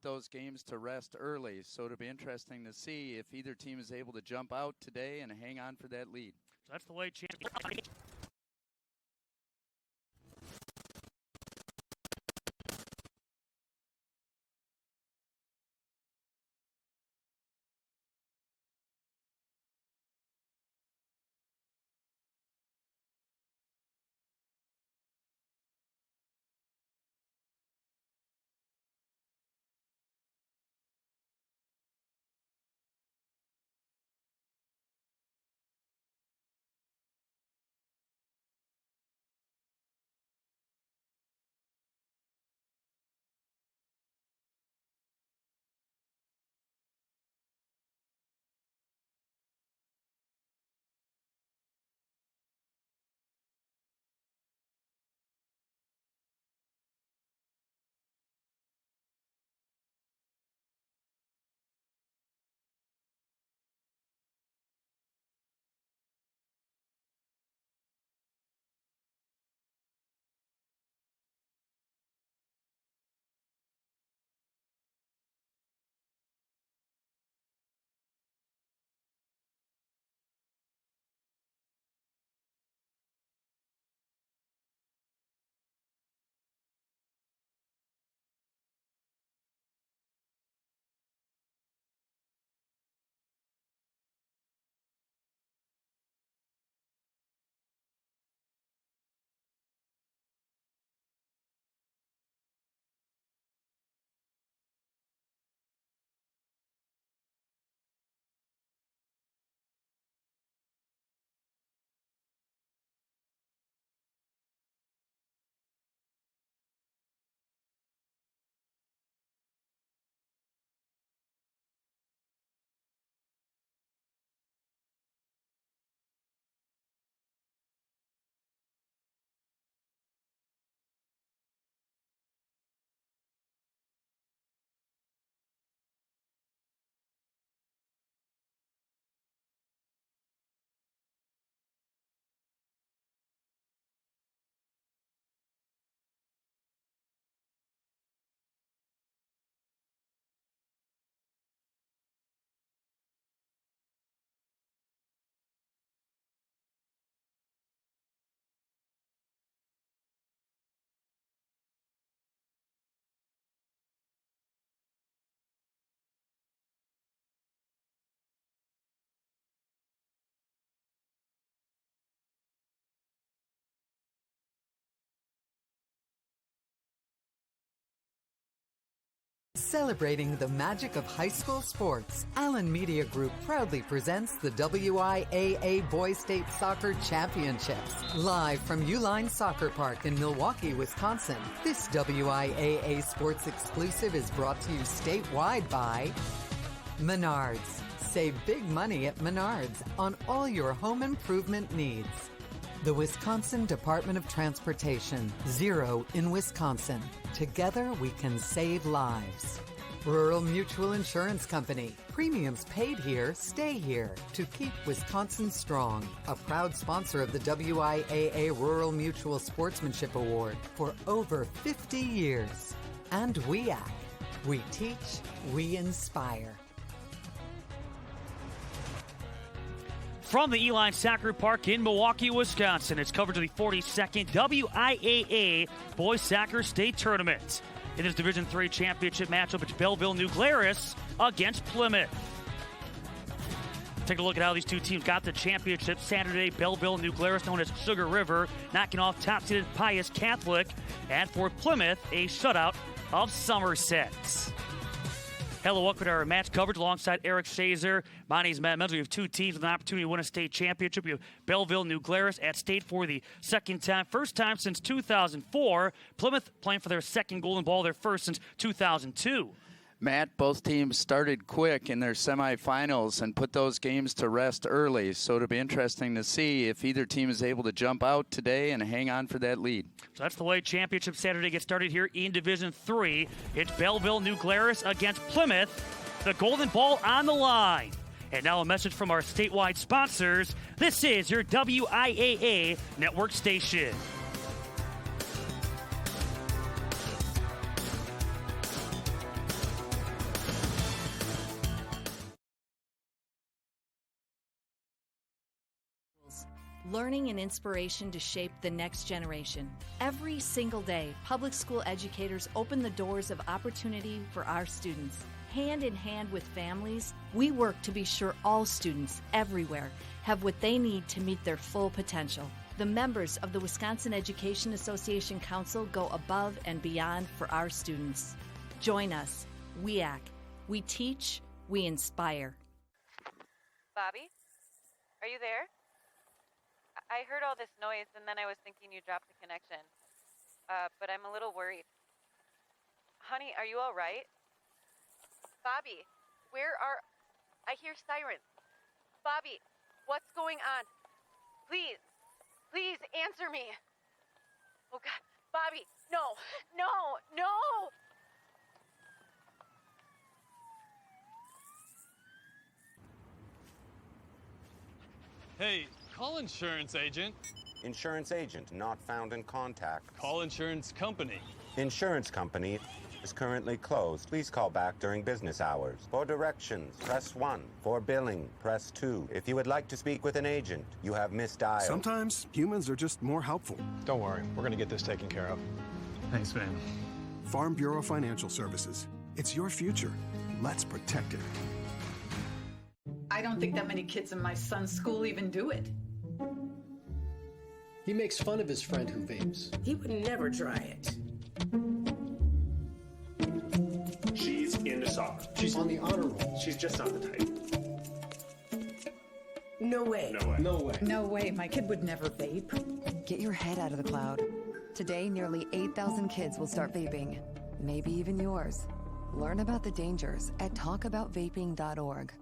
put those games to rest early. So it'll be interesting to see if either team is able to jump out today and hang on for that lead. So that's the way champions. Celebrating the magic of high school sports, Allen Media Group proudly presents the WIAA Boys State Soccer Championships. Live from Uline Soccer Park in Milwaukee, Wisconsin, this WIAA sports exclusive is brought to you statewide by Menards. Save big money at Menards on all your home improvement needs. The Wisconsin Department of Transportation, Zero in Wisconsin. Together we can save lives. Rural Mutual Insurance Company. Premiums paid here, stay here to keep Wisconsin strong. A proud sponsor of the WIAA Rural Mutual Sportsmanship Award for over 50 years. And WIAA. We teach, we inspire. From the Uline Soccer Park in Milwaukee, Wisconsin, it's coverage of the 42nd WIAA Boys Soccer State Tournament. In this Division III championship matchup, it's Belleville New Glarus against Plymouth. Take a look at how these two teams got the championship Saturday. Belleville New Glarus, known as Sugar River, knocking off top-seeded Pius Catholic. And for Plymouth, a shutout of Somerset. Hello, welcome to our match coverage alongside Eric Shazer. My name is Matt Menzel. We have two teams with an opportunity to win a state championship. We have Belleville New Glarus at state for the second time. First time since 2004. Plymouth playing for their second Golden Ball, their first since 2002. Matt, both teams started quick in their semifinals and put those games to rest early. So it'll be interesting to see if either team is able to jump out today and hang on for that lead. So that's the way Championship Saturday gets started here in Division III. It's Belleville New Glarus against Plymouth. The Golden Ball on the line. And now a message from our statewide sponsors. This is your WIAA network station. learning and inspiration to shape the next generation. Every single day, public school educators open the doors of opportunity for our students. Hand in hand with families, we work to be sure all students everywhere have what they need to meet their full potential. The members of the Wisconsin Education Association Council go above and beyond for our students. Join us, WIAA. We teach, we inspire. Bobby, are you there? I heard all this noise and then I was thinking you dropped the connection. But I'm a little worried. Honey, are you all right? Bobby, I hear sirens. Bobby, what's going on? Please answer me. Oh God, Bobby, no. Hey, call insurance agent. Insurance agent not found in contact. Call insurance company. Insurance company is currently closed. Please call back during business hours. For directions, press 1. For billing, press 2. If you would like to speak with an agent, you have misdialed. Sometimes humans are just more helpful. Don't worry, we're going to get this taken care of. Thanks, man. Farm Bureau Financial Services. It's your future. Let's protect it. I don't think that many kids in my son's school even do it. He makes fun of his friend who vapes. He would never try it. She's into soccer. She's on the honor roll. She's just not the type. No way. No way. No way. No way, my kid would never vape. Get your head out of the cloud. Today, nearly 8,000 kids will start vaping. Maybe even yours. Learn about the dangers at talkaboutvaping.org.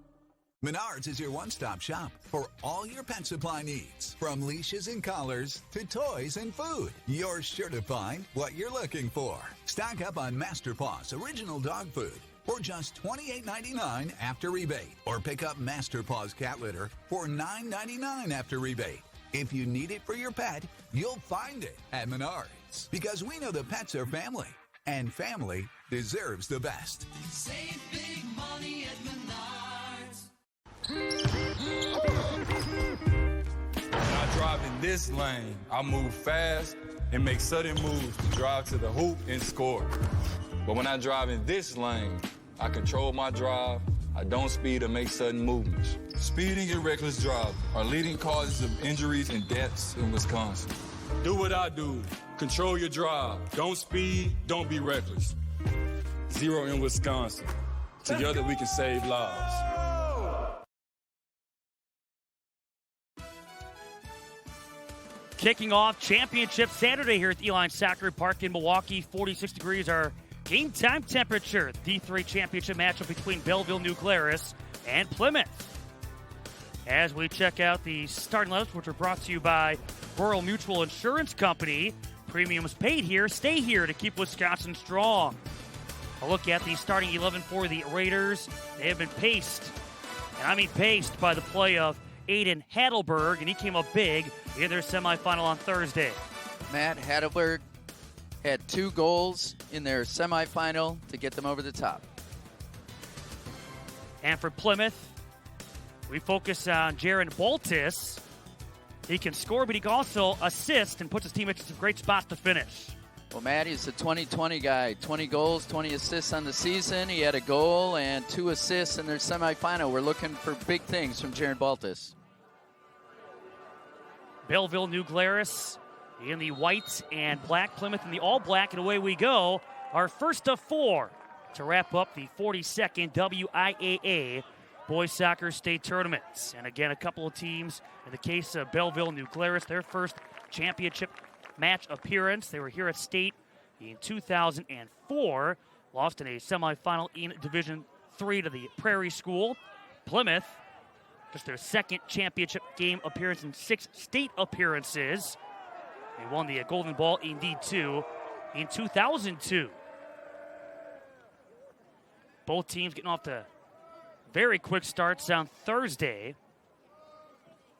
Menards is your one-stop shop for all your pet supply needs. From leashes and collars to toys and food, you're sure to find what you're looking for. Stock up on Master Paw's original dog food for just $28.99 after rebate. Or pick up Master Paw's cat litter for $9.99 after rebate. If you need it for your pet, you'll find it at Menards. Because we know that pets are family, and family deserves the best. Save big money at Menards. When I drive in this lane, I move fast and make sudden moves to drive to the hoop and score. But when I drive in this lane, I control my drive, I don't speed or make sudden movements. Speeding and reckless driving are leading causes of injuries and deaths in Wisconsin. Do what I do. Control your drive. Don't speed, don't be reckless. Zero in Wisconsin. Together we can save lives. Kicking off championship Saturday here at the Uline Soccer Park in Milwaukee. 46 degrees our game time temperature. The D3 championship matchup between Belleville, New Glarus, and Plymouth. As we check out the starting lineups, which are brought to you by Rural Mutual Insurance Company. Premiums paid here, stay here to keep Wisconsin strong. A look at the starting 11 for the Raiders. They have been paced, and I mean paced, by the play of Aiden Hadelberg, and he came up big in their semifinal on Thursday. Matt Hadelberg had 2 goals in their semifinal to get them over the top. And for Plymouth, we focus on Jaron Baltis. He can score, but he can also assist and puts his team into some great spots to finish. Well, Matt, he's a 20-20 guy. 20 goals, 20 assists on the season. He had a goal and 2 assists in their semifinal. We're looking for big things from Jaron Baltis. Belleville, New Glarus in the white and black, Plymouth in the all black, and away we go. Our first of 4 to wrap up the 42nd WIAA Boys Soccer State Tournaments. And again, a couple of teams, in the case of Belleville, New Glarus, their first championship match appearance. They were here at State in 2004, lost in a semifinal in Division III to the Prairie School. Plymouth, just their second championship game appearance in 6 state appearances. They won the Golden Ball in D2 in 2002. Both teams getting off to very quick starts on Thursday.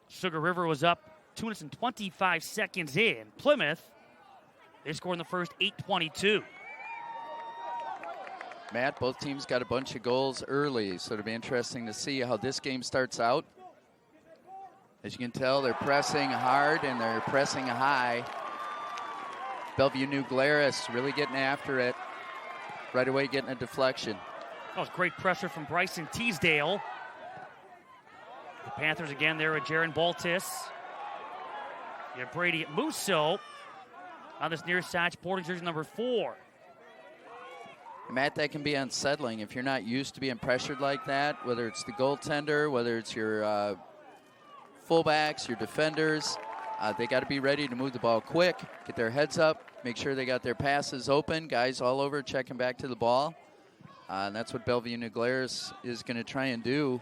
Sugar River was up 2 minutes and 25 seconds in. Plymouth, they scored in the first 8:22. Matt, both teams got a bunch of goals early, so it'll be interesting to see how this game starts out. As you can tell, they're pressing hard and they're pressing high. Belleville New Glarus really getting after it. Right away getting a deflection. That was great pressure from Bryson Teasdale. The Panthers again there with Jaron Baltis. You have Brady Musso on this near side, sporting jersey number 4. Matt, that can be unsettling if you're not used to being pressured like that, whether it's the goaltender, whether it's your fullbacks, your defenders. They got to be ready to move the ball quick, get their heads up, make sure they got their passes open, guys all over checking back to the ball. And that's what Belleville New Glarus is going to try and do,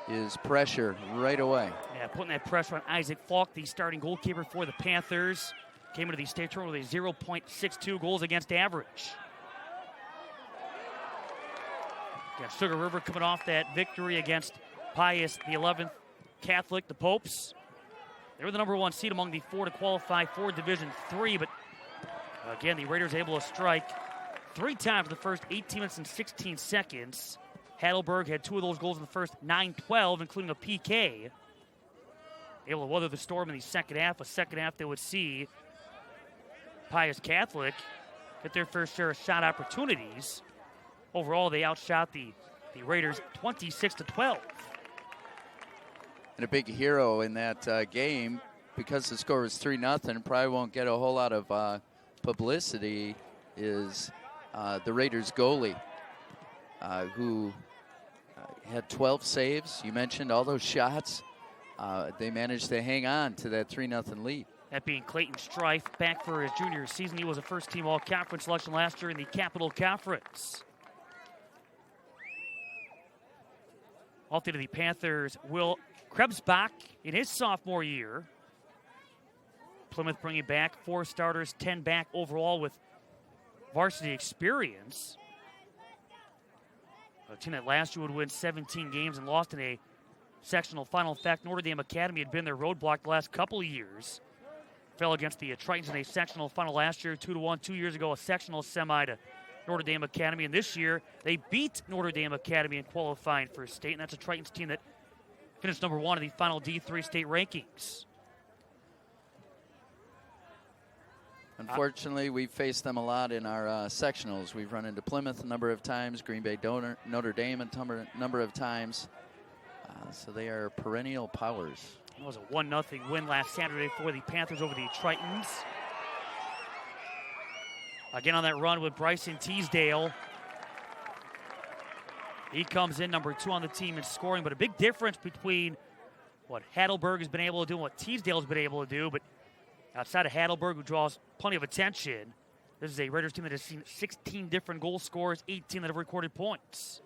is pressure right away. Yeah, putting that pressure on Isaac Falk, the starting goalkeeper for the Panthers. Came into the state tournament with a 0.62 goals against average. Yeah, Sugar River coming off that victory against Pius the 11th Catholic, the Popes. They were the number 1 seed among the 4 to qualify for Division III, but again, the Raiders able to strike 3 times in the first 18 minutes and 16 seconds. Heidelberg had 2 of those goals in the first 9-12, including a PK. Able to weather the storm in the second half. A second half that would see Pius Catholic get their fair share of shot opportunities. Overall, they outshot the Raiders 26-12. And a big hero in that game, because the score was 3-0, probably won't get a whole lot of publicity, is the Raiders goalie, who had 12 saves. You mentioned all those shots. They managed to hang on to that 3-0 lead. That being Clayton Strife, back for his junior season. He was a first-team all-conference selection last year in the Capital Conference. Off to the Panthers, Will Krebsbach in his sophomore year. Plymouth bringing back 4 starters, 10 back overall with varsity experience. A team that last year would win 17 games and lost in a sectional final. In fact, Notre Dame Academy had been their roadblock the last couple of years. Fell against the Tritons in a sectional final last year, 2-1. 2 years ago, a sectional semi to Notre Dame Academy. And this year, they beat Notre Dame Academy in qualifying for state. And that's a Tritons team that finished number 1 in the final D3 state rankings. Unfortunately, we've faced them a lot in our sectionals. We've run into Plymouth a number of times, Green Bay Notre Dame a number of times. So they are perennial powers. It was a 1-0 win last Saturday for the Panthers over the Tritons. Again on that run with Bryson Teasdale. He comes in number 2 on the team in scoring, but a big difference between what Heidelberg has been able to do and what Teasdale has been able to do. But outside of Heidelberg, who draws plenty of attention, this is a Raiders team that has seen 16 different goal scorers, 18 that have recorded points.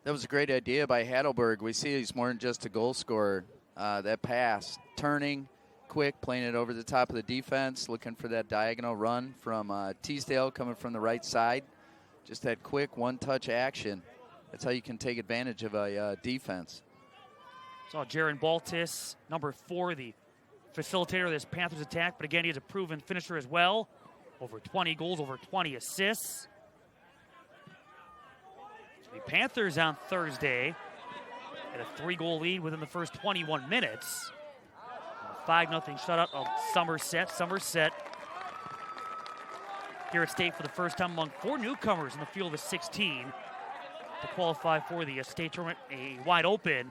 That was a great idea by Heidelberg. We see he's more than just a goal scorer. That pass, turning, quick, playing it over the top of the defense, looking for that diagonal run from Teasdale coming from the right side. Just that quick one-touch action. That's how you can take advantage of a defense. Saw Jaron Baltis, number 4, the facilitator of this Panthers attack, but again, he's a proven finisher as well. Over 20 goals, over 20 assists. So the Panthers on Thursday had a 3-goal lead within the first 21 minutes. A 5-0 shutout of Somerset. Somerset here at state for the first time among 4 newcomers in the field of 16 to qualify for the state tournament. A wide open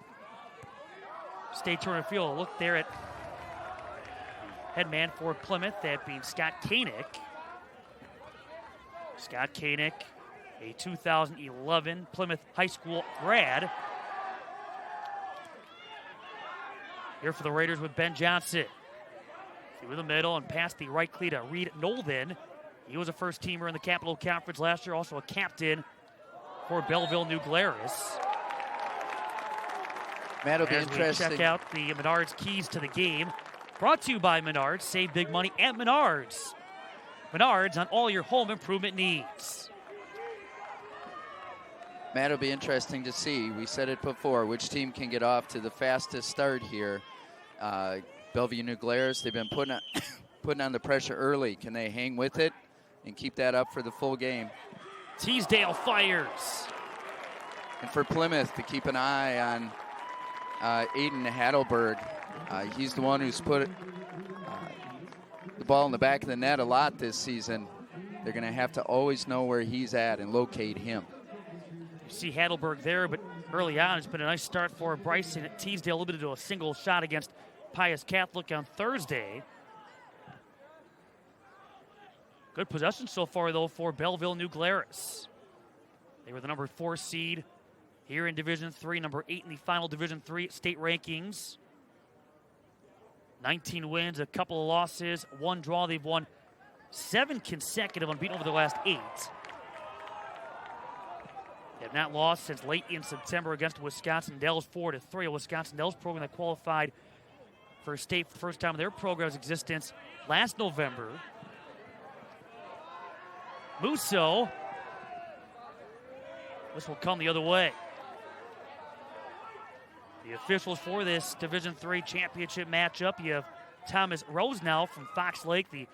state tournament field. Look there at head man for Plymouth, that being Scott Koenig. Scott Koenig, a 2011 Plymouth High School grad. Here for the Raiders with Ben Johnson. Through the middle and past the right cleat to Reed Nolden. He was a first-teamer in the Capital Conference last year, also a captain for Belleville New Glarus. Matt, it'll be interesting. Check out the Menards keys to the game. Brought to you by Menards. Save big money at Menards. Menards on all your home improvement needs. Matt, it'll be interesting to see. We said it before, which team can get off to the fastest start here. Belleville New Glarus, they've been putting on the pressure early. Can they hang with it and keep that up for the full game? Teasdale fires. And for Plymouth to keep an eye on Aiden Heidelberg. He's the one who's put the ball in the back of the net a lot this season. They're going to have to always know where he's at and locate him. You see Heidelberg there, but early on, it's been a nice start for Bryson at Teasdale, limited to a single shot against Pius Catholic on Thursday. Good possession so far, though, for Belleville New Glarus. They were the number 4 seed here in Division III, number 8 in the final Division III state rankings. 19 wins, a couple of losses, 1 draw. They've won 7 consecutive unbeaten over the last 8. They have not lost since late in September against Wisconsin Dells 4-3. A Wisconsin Dells program that qualified for state for the first time in their program's existence last November. Musso. This will come the other way. The officials for this Division III championship matchup, you have Thomas Rosenau from Fox Lake, the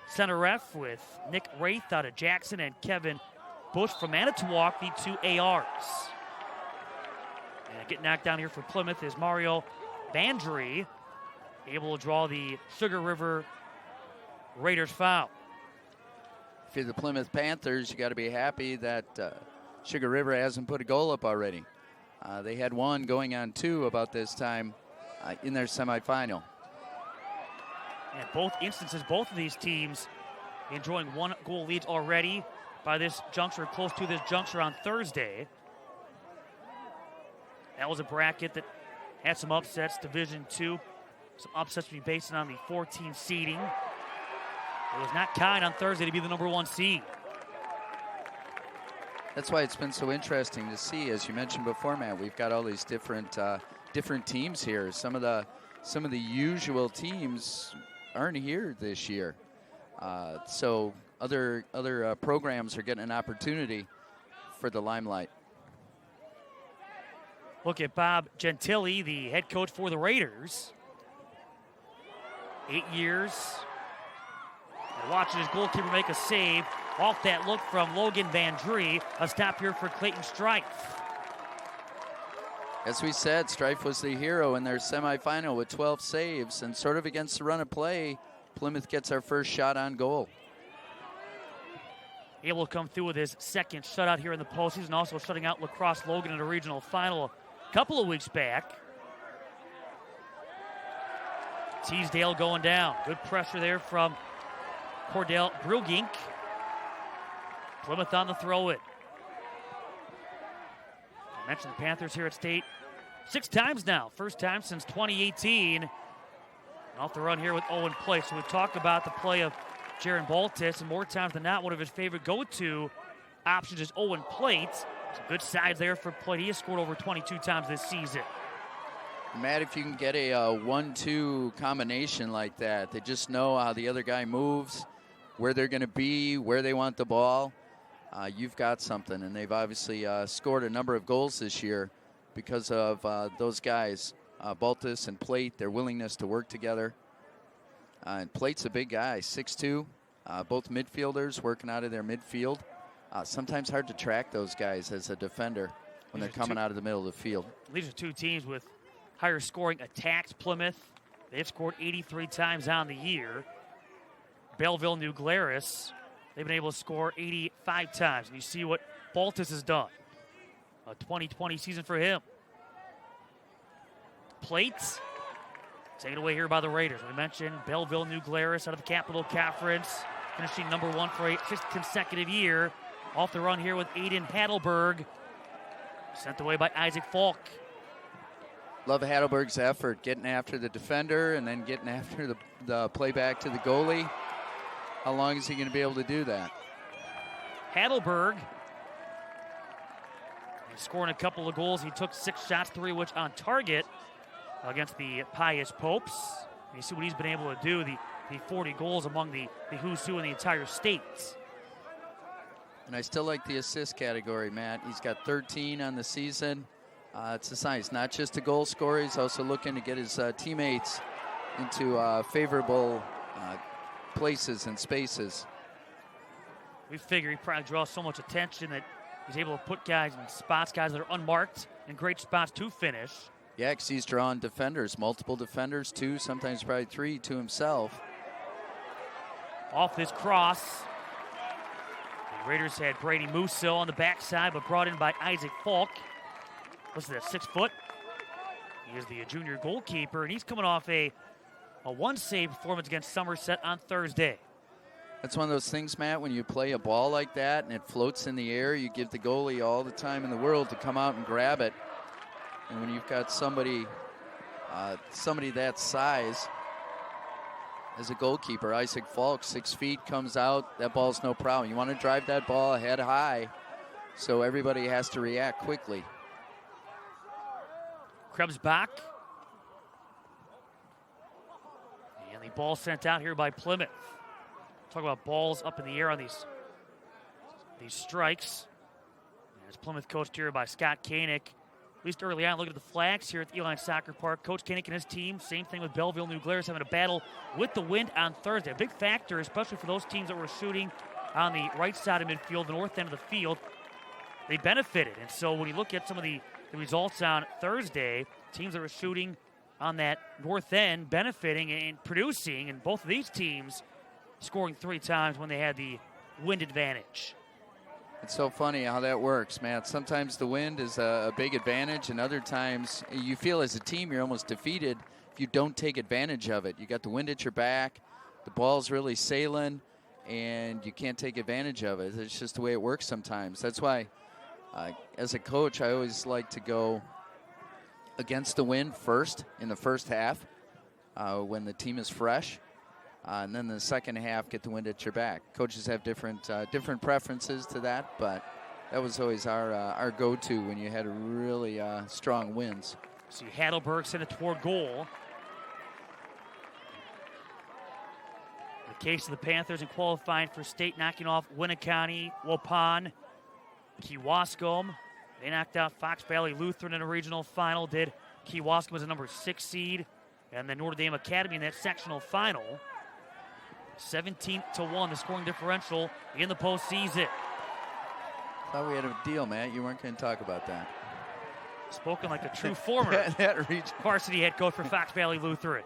center ref, with Nick Wraith out of Jackson and Kevin Bush from Manitowoc, the 2 ARs. And getting knocked down here for Plymouth is Mario Bandry, able to draw the Sugar River Raiders foul. If you're the Plymouth Panthers, you got to be happy that Sugar River hasn't put a goal up already. They had 1 going on 2 about this time in their semifinal. In both instances, both of these teams enjoying 1-goal leads already by this juncture, close to this juncture on Thursday. That was a bracket that had some upsets, Division II. Some upsets to be based on the 14 seeding. It was not kind on Thursday to be the number 1 seed. That's why it's been so interesting to see, as you mentioned before, Matt. We've got all these different teams here. Some of the usual teams aren't here this year, so other programs are getting an opportunity for the limelight. Look at Bob Gentili, the head coach for the Raiders. 8 years. And watching his goalkeeper make a save off that look from Logan Vandry. A stop here for Clayton Strife. As we said, Strife was the hero in their semifinal with 12 saves, and sort of against the run of play, Plymouth gets our first shot on goal. Able to come through with his second shutout here in the postseason, also shutting out Lacrosse Logan in a regional final a couple of weeks back. Teasdale going down. Good pressure there from Cordell Brugink. Plymouth on the throw-in. I mentioned the Panthers here at state 6 times now. First time since 2018. And off the run here with Owen Plate. So we talked about the play of Jaron Baltis, and more times than not, one of his favorite go-to options is Owen Plate. Some good sides there for Plate. He has scored over 22 times this season. Matt, if you can get a 1-2 combination like that, they just know how the other guy moves, where they're going to be, where they want the ball. You've got something, and they've obviously scored a number of goals this year because of those guys, Baltis and Plate, their willingness to work together. And Plate's a big guy, 6'2", both midfielders working out of their midfield. Sometimes hard to track those guys as a defender when they're coming out of the middle of the field. These are 2 teams with higher scoring attacks. Plymouth, they've scored 83 times on the year. Belleville, New Glarus, they've been able to score 85 times. And you see what Baltis has done. A 2020 season for him. Plate, taken away here by the Raiders. We mentioned Belleville, New Glarus out of the Capital Conference, finishing number 1 for a 6th consecutive year. Off the run here with Aiden Heidelberg, sent away by Isaac Falk. Love Heidelberg's effort, getting after the defender and then getting after the play back to the goalie. How long is he going to be able to do that? Heidelberg scoring a couple of goals. He took 6 shots, 3 of which on target against the Pius Popes. And you see what he's been able to do, the 40 goals among the who's who in the entire state. And I still like the assist category, Matt. He's got 13 on the season. It's a sign. He's not just a goal scorer. He's also looking to get his teammates into favorable places and spaces. We figure he probably draws so much attention that he's able to put guys in spots, guys that are unmarked, in great spots to finish. Yeah, because he's drawing defenders, multiple defenders, 2, sometimes probably 3 to himself. Off this cross. The Raiders had Brady Musso on the backside, but brought in by Isaac Falk. Listen to that, 6 foot. He is the junior goalkeeper, and he's coming off a one-save performance against Somerset on Thursday. That's one of those things, Matt, when you play a ball like that and it floats in the air, you give the goalie all the time in the world to come out and grab it. And when you've got somebody that size as a goalkeeper, Isaac Falk, 6 feet, comes out, that ball's no problem. You want to drive that ball head high, so everybody has to react quickly. Krebs back. And the ball sent out here by Plymouth. Talk about balls up in the air on these strikes. And it's Plymouth coached here by Scott Koenig. At least early on, look at the flags here at the Eli Soccer Park. Coach Koenig and his team, same thing with Belleville, New Glarus, having a battle with the wind on Thursday. A big factor, especially for those teams that were shooting on the right side of midfield, the north end of the field. They benefited. And so when you look at some of the results on Thursday, teams that were shooting on that north end benefiting and producing, and both of these teams scoring 3 times when they had the wind advantage. It's so funny how that works, Matt. Sometimes the wind is a big advantage, and other times you feel as a team you're almost defeated if you don't take advantage of it. You got the wind at your back, the ball's really sailing, and you can't take advantage of it. It's just the way it works sometimes. That's why, as a coach, I always like to go against the wind first in the first half when the team is fresh. And then the second half, get the wind at your back. Coaches have different preferences to that, but that was always our go-to when you had really strong winds. See Heidelberg sent it toward goal. In the case of the Panthers in qualifying for state, knocking off Winneconne, Waupun, Kewaskum. They knocked out Fox Valley Lutheran in a regional final. Did Kewaskum as a number 6 seed, and then Notre Dame Academy in that sectional final. 17-1, the scoring differential in the postseason. Thought we had a deal, Matt. You weren't going to talk about that. Spoken like a true former varsity head coach for Fox Valley Lutheran.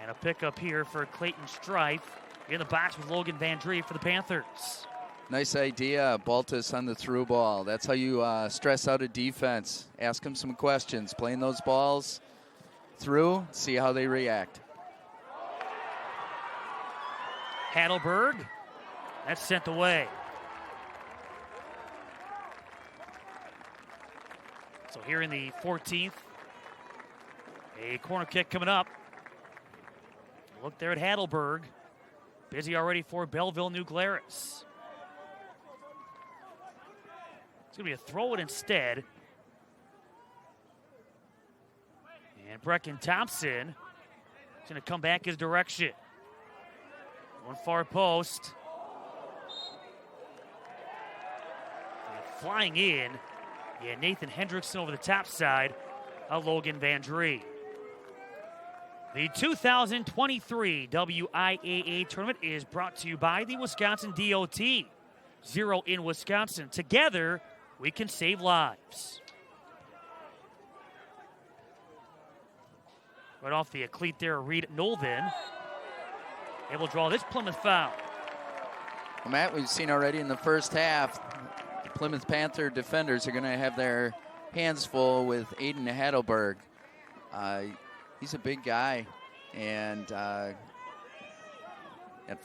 And a pickup here for Clayton Strife in the box with Logan Van Dree for the Panthers. Nice idea, Baltus on the through ball. That's how you stress out a defense. Ask them some questions. Playing those balls through, see how they react. Heidelberg, that's sent away. So here in the 14th, a corner kick coming up. Look there at Heidelberg. Busy already for Belleville, New Glarus. It's going to be a throw it instead. And Brecken Thompson is going to come back his direction. One far post. And flying in. Yeah, Nathan Hendrickson over the top side of Logan Van Dree. The 2023 WIAA tournament is brought to you by the Wisconsin DOT. Zero in Wisconsin. Together, we can save lives. Right off the cleat there, Reed Nolden. Able to draw this Plymouth foul. Well, Matt, we've seen already in the first half, the Plymouth Panther defenders are going to have their hands full with Aiden Heidelberg. He's a big guy, and at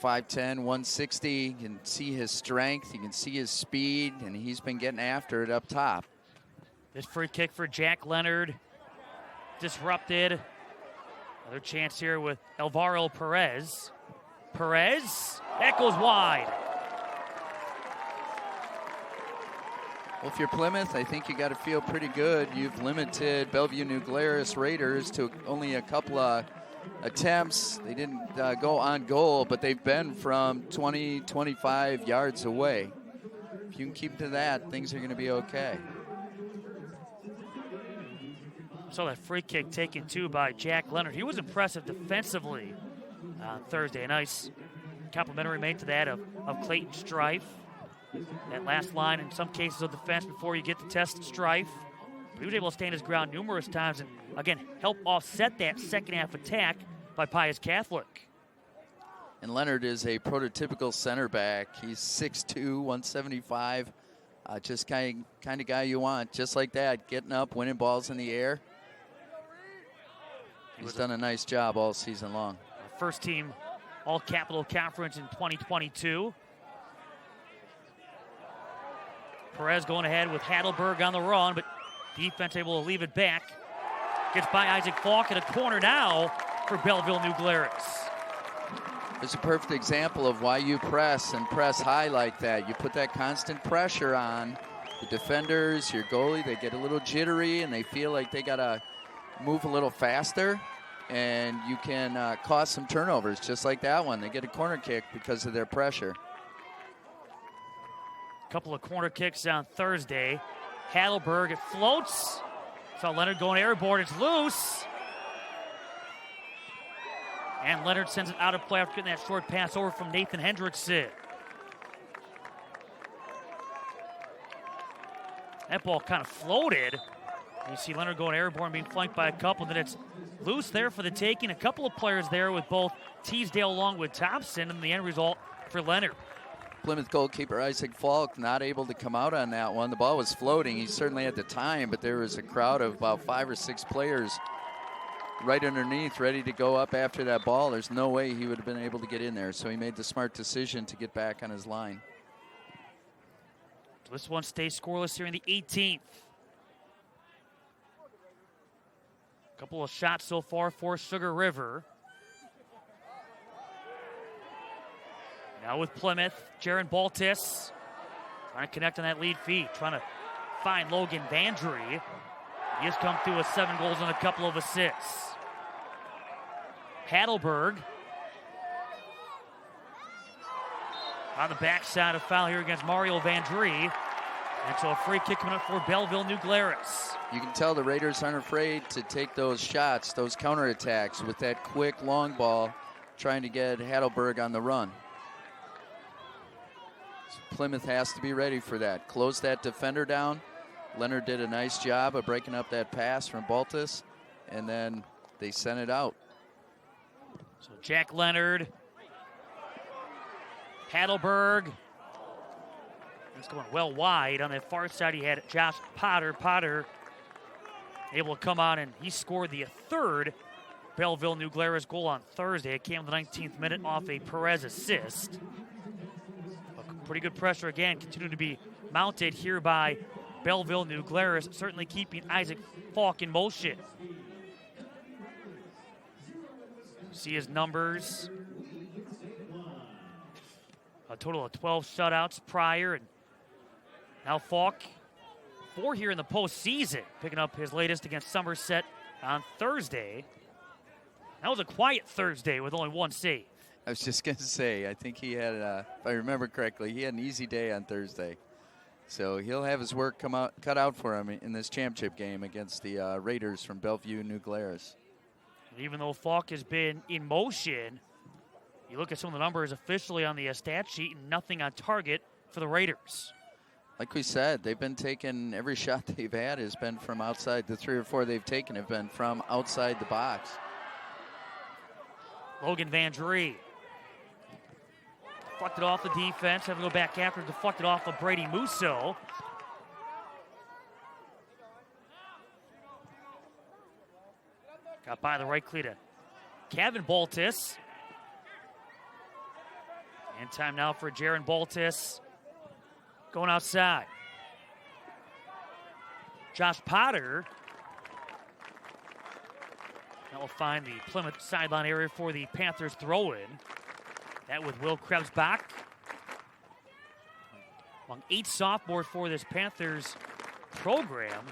5'10", 160, you can see his strength, you can see his speed, and he's been getting after it up top. This free kick for Jack Leonard. Disrupted. Another chance here with Alvaro Perez. Perez, that goes wide. Well, if you're Plymouth, I think you got to feel pretty good. You've limited Bellevue New Glarus Raiders to only a couple of attempts. They didn't go on goal, but they've been from 20, 25 yards away. If you can keep to that, things are going to be okay. Saw that free kick taken too by Jack Leonard. He was impressive defensively on Thursday. A nice complimentary made to that of Clayton Strife. That last line in some cases of defense before you get to test Strife. But he was able to stand his ground numerous times and, again, help offset that second half attack by Pius Catholic. And Leonard is a prototypical center back. He's 6'2", 175. Just kind of guy you want, just like that, getting up, winning balls in the air. He's done a nice job all season long. First team All-Capital Conference in 2022. Perez going ahead with Heidelberg on the run, but defense able to leave it back. Gets by Isaac Falk in a corner now for Belleville New Glarus. It's a perfect example of why you press and press high like that. You put that constant pressure on the defenders, your goalie, they get a little jittery and they feel like they got to move a little faster, and you can cause some turnovers just like that one. They get a corner kick because of their pressure. Couple of corner kicks on Thursday. Heidelberg, it floats. Saw Leonard going airborne, it's loose. And Leonard sends it out of play after getting that short pass over from Nathan Hendrickson. That ball kind of floated. You see Leonard going airborne, being flanked by a couple. Then it's loose there for the taking. A couple of players there with both Teasdale along with Thompson, and the end result for Leonard. Plymouth goalkeeper Isaac Falk not able to come out on that one. The ball was floating. He certainly had the time, but there was a crowd of about 5 or 6 players right underneath, ready to go up after that ball. There's no way he would have been able to get in there, so he made the smart decision to get back on his line. This one stays scoreless here in the 18th. Couple of shots so far for Sugar River. Now with Plymouth, Jaron Baltis trying to connect on that lead feed, trying to find Logan Vandry. He has come through with 7 goals and a couple of assists. Heidelberg on the backside, of foul here against Mario Vandry. And so a free kick coming up for Belleville New Glarus. You can tell the Raiders aren't afraid to take those shots, those counterattacks with that quick long ball, trying to get Heidelberg on the run. So Plymouth has to be ready for that. Close that defender down. Leonard did a nice job of breaking up that pass from Baltis, and then they sent it out. So Jack Leonard, Heidelberg. It's going well wide. On the far side, he had Josh Potter. Potter able to come on, and he scored the 3rd Belleville New Glarus goal on Thursday. It came in the 19th minute off a Perez assist. But pretty good pressure again, continuing to be mounted here by Belleville New Glarus, certainly keeping Isaac Falk in motion. See his numbers. A total of 12 shutouts prior, and now Falk, 4 here in the postseason, picking up his latest against Somerset on Thursday. That was a quiet Thursday with only 1 save. I was just going to say, I think he had, if I remember correctly, he had an easy day on Thursday. So he'll have his work cut out for him in this championship game against the Raiders from Bellevue New Glarus. And even though Falk has been in motion, you look at some of the numbers officially on the stat sheet, and nothing on target for the Raiders. Like we said, they've been taking, every shot they've had has been from outside. The 3 or 4 they've taken have been from outside the box. Logan Vandry deflected off the defense, having to go back after, deflected off of Brady Musso. Got by the right cleat of Kevin Baltis. And time now for Jaron Baltis going outside. Josh Potter. That will find the Plymouth sideline area for the Panthers throw-in. That with Will Krebsbach. Among 8 sophomores for this Panthers program.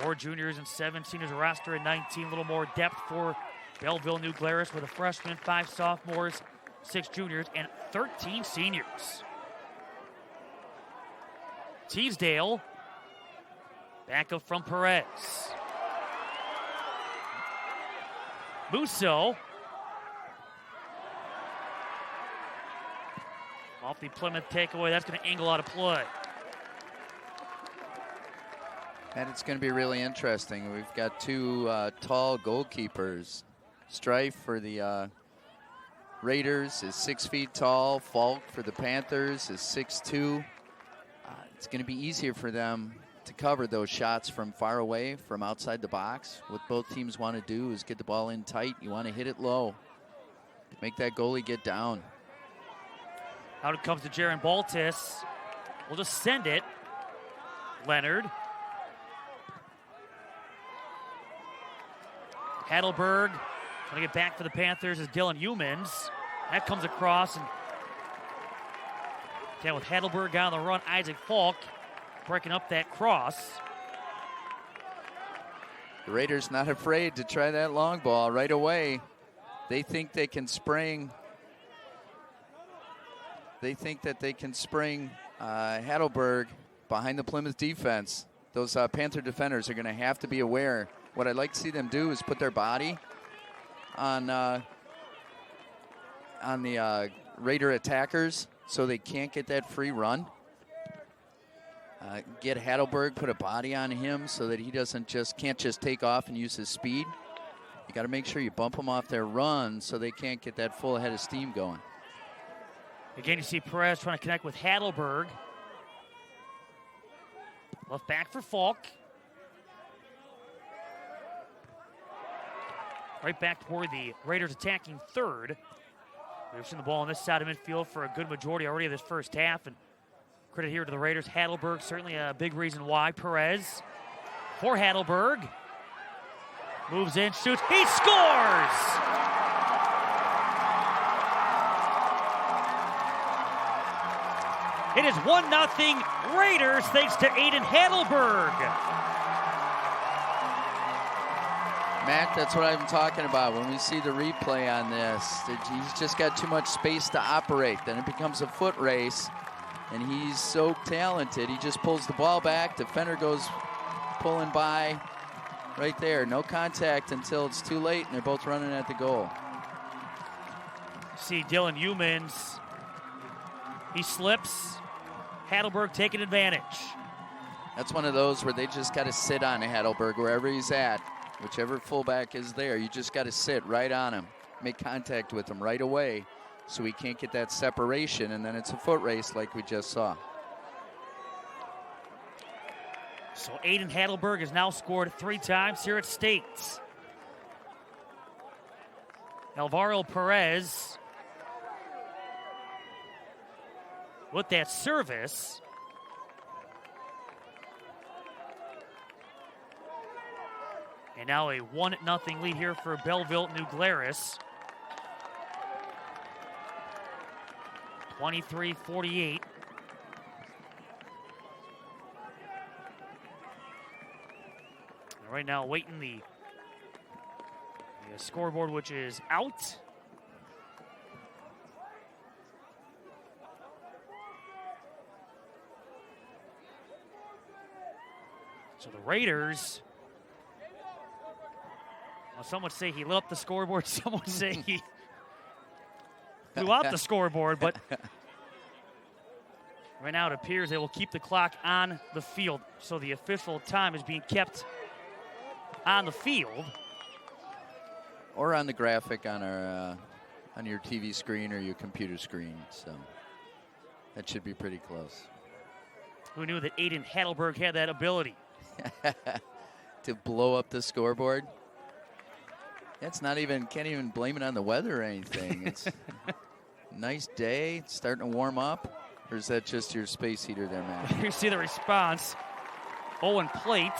4 juniors and 7 seniors, a roster of 19. A little more depth for Belleville New Glarus with a freshman, 5 sophomores, 6 juniors, and 13 seniors. Teasdale, backup from Perez. Musso. Off the Plymouth takeaway, that's going to angle out of play. And it's going to be really interesting. We've got two tall goalkeepers. Strife for the Raiders is 6 feet tall. Falk for the Panthers is 6'2". It's going to be easier for them to cover those shots from far away, from outside the box. What both teams want to do is get the ball in tight. You want to hit it low. Make that goalie get down. Out it comes to Jaron Baltis. We'll just send it. Leonard. Heidelberg trying to get back for the Panthers is Dylan Humans. That comes across, and again with Heidelberg on the run, Isaac Falk breaking up that cross. The Raiders not afraid to try that long ball right away. They think they can spring. They think that they can spring Heidelberg behind the Plymouth defense. Those Panther defenders are going to have to be aware. What I'd like to see them do is put their body on the Raider attackers so they can't get that free run. Get Heidelberg, put a body on him so that he can't just take off and use his speed. You got to make sure you bump them off their run so they can't get that full head of steam going. Again, you see Perez trying to connect with Heidelberg. Left back for Falk. Right back toward the Raiders attacking third. We've seen the ball on this side of midfield for a good majority already of this first half. And credit here to the Raiders. Heidelberg, certainly a big reason why. Perez for Heidelberg. Moves in, shoots, he scores! It is 1-0 Raiders thanks to Aiden Heidelberg. Matt, that's what I'm talking about. When we see the replay on this, he's just got too much space to operate. Then it becomes a foot race, and he's so talented. He just pulls the ball back. Defender goes pulling by right there. No contact until it's too late, and they're both running at the goal. See Dylan Humans. He slips. Heidelberg taking advantage. That's one of those where they just got to sit on Heidelberg wherever he's at. Whichever fullback is there, you just got to sit right on him. Make contact with him right away so he can't get that separation, and then it's a foot race like we just saw. So Aiden Heidelberg has now scored 3 times here at State. Alvaro Perez with that service. And now a 1-0 lead here for Belleville, New Glarus. 23-48. Right now waiting the scoreboard, which is out. So the Raiders, well, some would say he lit up the scoreboard, some would say he blew out the scoreboard, but right now it appears they will keep the clock on the field. So the official time is being kept on the field. Or on the graphic on our on your TV screen or your computer screen. So that should be pretty close. Who knew that Aiden Heidelberg had that ability? To blow up the scoreboard. It's not even, can't even blame it on the weather or anything. It's nice day, it's starting to warm up. Or is that just your space heater there, Matt? You see the response. Owen Plate.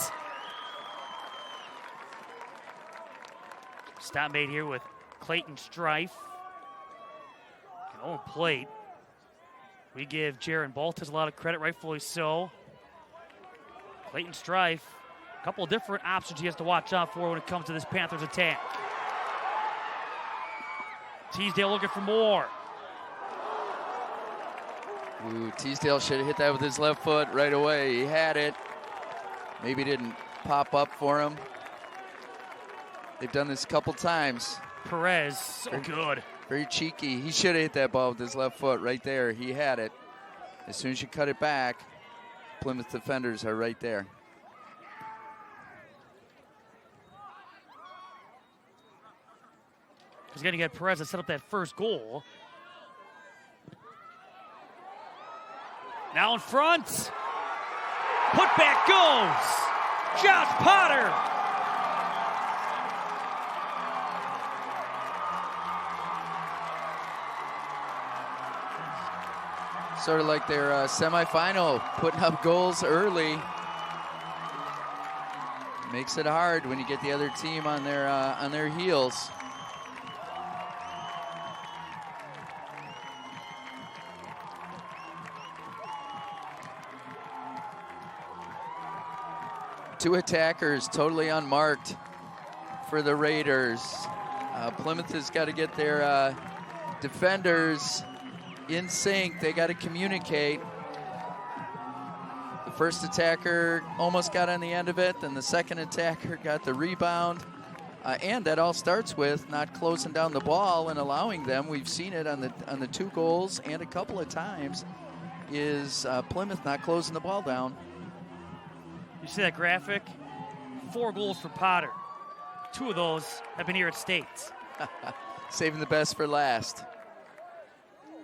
Stop made here with Clayton Strife. And Owen Plate. We give Jaron Baltis a lot of credit, rightfully so. Clayton Strife, a couple of different options he has to watch out for when it comes to this Panthers attack. Teasdale looking for more. Ooh, Teasdale should have hit that with his left foot right away. He had it. Maybe didn't pop up for him. They've done this a couple times. Perez, so good. Very cheeky. He should have hit that ball with his left foot right there. He had it. As soon as you cut it back, Plymouth defenders are right there. again, you got Perez to set up that first goal. Now in front. Put back goes. Josh Potter. Sort of like their semifinal, putting up goals early. Makes it hard when you get the other team on their heels. Two attackers totally unmarked for the Raiders. Plymouth has got to get their defenders in sync. They got to communicate. The first attacker almost got on the end of it, then the second attacker got the rebound. And that all starts with not closing down the ball and allowing them. We've seen it on the 2 goals and a couple of times is Plymouth not closing the ball down. You see that graphic? 4 goals for Potter. 2 of those have been here at State. Saving the best for last.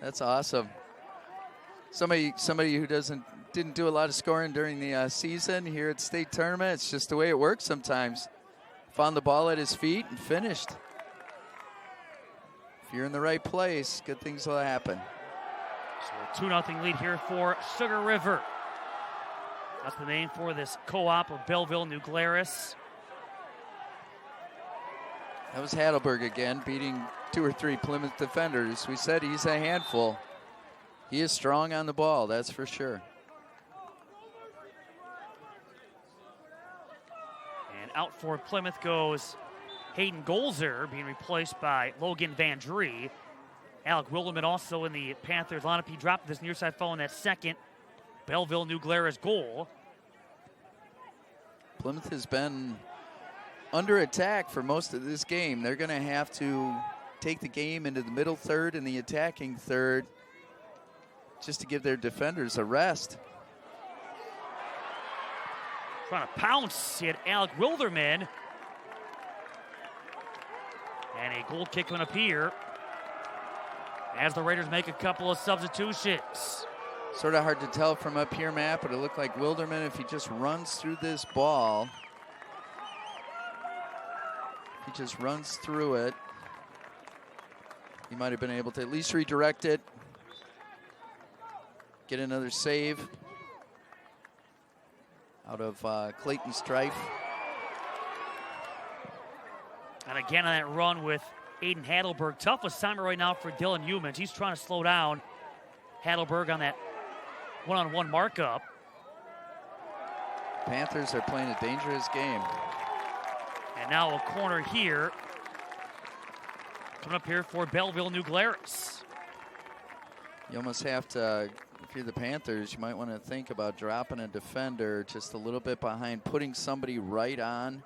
That's awesome. Somebody who didn't do a lot of scoring during the season here at State Tournament. It's just the way it works sometimes. Found the ball at his feet and finished. If you're in the right place, good things will happen. So a 2-0 lead here for Sugar River. That's the name for this co-op of Belleville, New Glarus. That was Heidelberg again, beating 2 or 3 Plymouth defenders. We said he's a handful. He is strong on the ball, that's for sure. And out for Plymouth goes Hayden Golzer, being replaced by Logan Van Dree. Alec Wilderman also in the Panthers lineup. He dropped this near side foul in that second Belleville New Glarus goal. Plymouth has been under attack for most of this game. They're going to have to take the game into the middle third and the attacking third just to give their defenders a rest. Trying to pounce at Alec Wilderman. And a goal kick coming up here as the Raiders make a couple of substitutions. Sort of hard to tell from up here, Matt, but it looked like Wilderman, if he just runs through this ball, he just runs through it, he might have been able to at least redirect it, get another save out of Clayton Strife. And again on that run with Aiden Heidelberg. Tough assignment right now for Dylan Humans. He's trying to slow down Heidelberg on that one-on-one markup. Panthers are playing a dangerous game. And now a corner here. Coming up here for Belleville New Glarus. You almost have to, if you're the Panthers, you might want to think about dropping a defender just a little bit behind, putting somebody right on.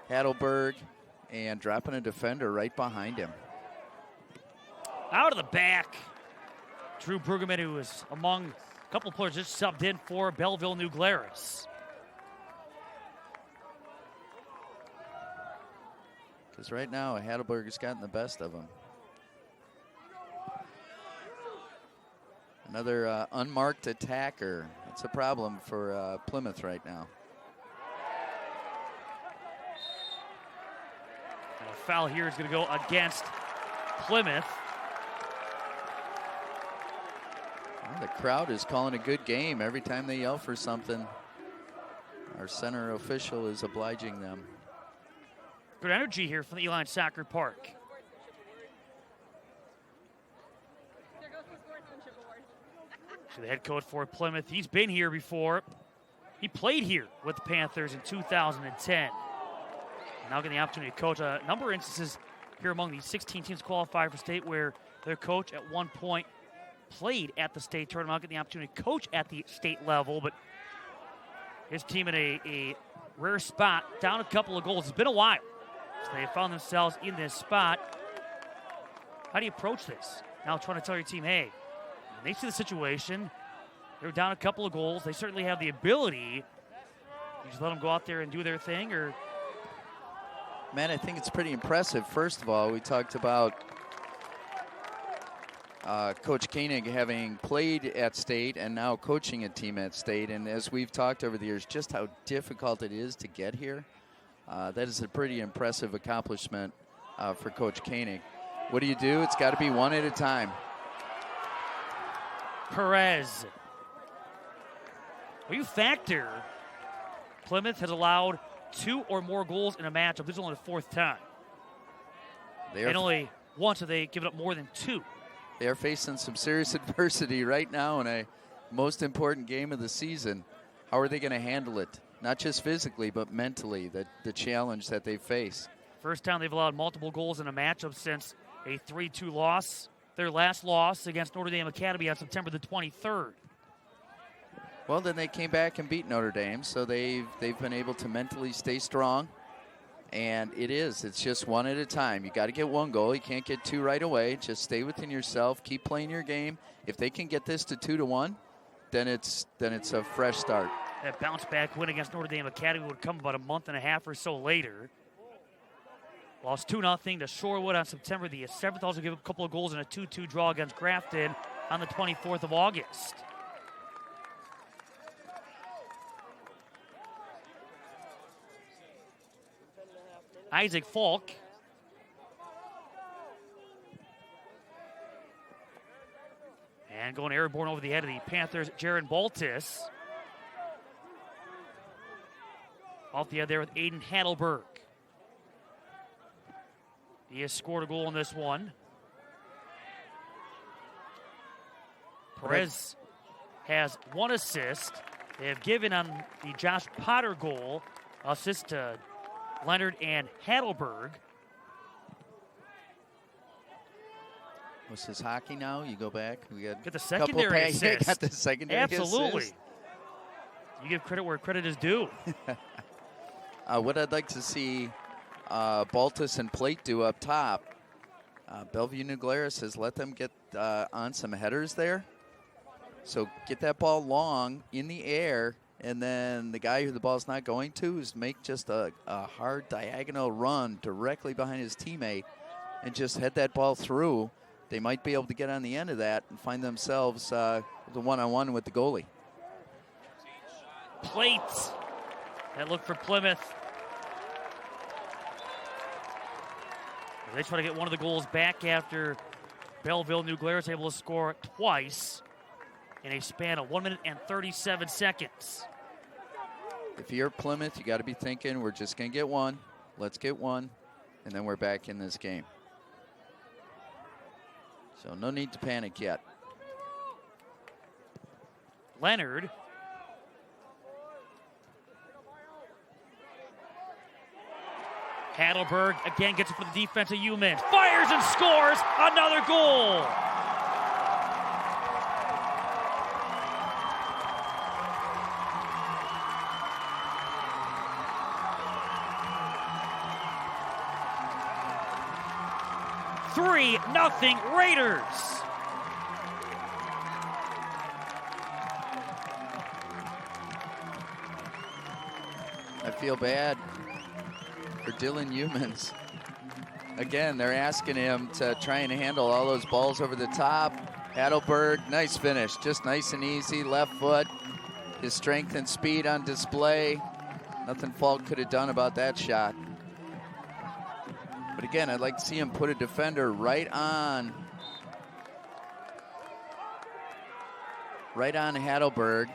Heidelberg, and dropping a defender right behind him. Out of the back, Drew Brueggemann, who was among a couple of players just subbed in for Belleville New Glarus. Because right now, Heidelberg has gotten the best of him. Another unmarked attacker. That's a problem for Plymouth right now. And a foul here is going to go against Plymouth. Well, the crowd is calling a good game every time they yell for something. Our center official is obliging them. Good energy here from the Eline Soccer Park. So the head coach for Plymouth, he's been here before. He played here with the Panthers in 2010. And now getting the opportunity to coach a number of instances here among the 16 teams qualified for state where their coach at one point played at the state tournament. I'll get the opportunity to coach at the state level, but his team in a rare spot, down a couple of goals. It's been a while. So they found themselves in this spot. How do you approach this? Now trying to tell your team, hey, when they see the situation, they're down a couple of goals. They certainly have the ability You just let them go out there and do their thing, or? Man, I think it's pretty impressive. First of all, we talked about Coach Koenig having played at State and now coaching a team at State. And as we've talked over the years, just how difficult it is to get here. That is a pretty impressive accomplishment for Coach Koenig. What do? It's got to be one at a time. Perez. Well, you factor Plymouth has allowed 2 or more goals in a matchup. This is only the 4th time. And only once have they given up more than 2. They are facing some serious adversity right now in a most important game of the season. How are they going to handle it? Not just physically, but mentally, the challenge that they face. First time they've allowed multiple goals in a matchup since a 3-2 loss. Their last loss against Notre Dame Academy on September the 23rd. Well, then they came back and beat Notre Dame, so they've been able to mentally stay strong. And it's just one at a time. You got to get 1 goal. You can't get 2 right away. Just stay within yourself. Keep playing your game. If they can get this to 2-1, then it's a fresh start. That bounce back win against Notre Dame Academy would come about a month and a half or so later. Lost 2-0 to Shorewood on September the 7th. Also gave up a couple of goals in a 2-2 draw against Grafton on the 24th of August. Isaac Falk. And going airborne over the head of the Panthers, Jaron Baltus. Off the head there with Aiden Hadelberg. He has scored a goal in this one. Perez has 1 assist. They have given on the Josh Potter goal assist to Leonard and Hadelberg. What's this hockey now? You go back. We got the secondary assist. Got the secondary Absolutely. assist. You give credit where credit is due. What I'd like to see Baltus and Plate do up top. Belleville New Glarus has let them get on some headers there. So get that ball long in the air, and then the guy who the ball's not going to is make just a hard diagonal run directly behind his teammate and just head that ball through. They might be able to get on the end of that and find themselves the one-on-one with the goalie. Plate. That look for Plymouth. They try to get one of the goals back after Belleville New Glarus able to score twice in a span of 1 minute and 37 seconds. If you're Plymouth, you got to be thinking, we're just going to get 1. Let's get 1, and then we're back in this game. So no need to panic yet. Leonard. Hadelberg again gets it for the defense of UMinn. Fires and scores another goal. Three, 0 Raiders. I feel bad for Dylan Humans. Again, they're asking him to try and handle all those balls over the top. Hadelberg, nice finish, just nice and easy, left foot. His strength and speed on display. Nothing Falk could have done about that shot. But again, I'd like to see him put a defender right on Hadelberg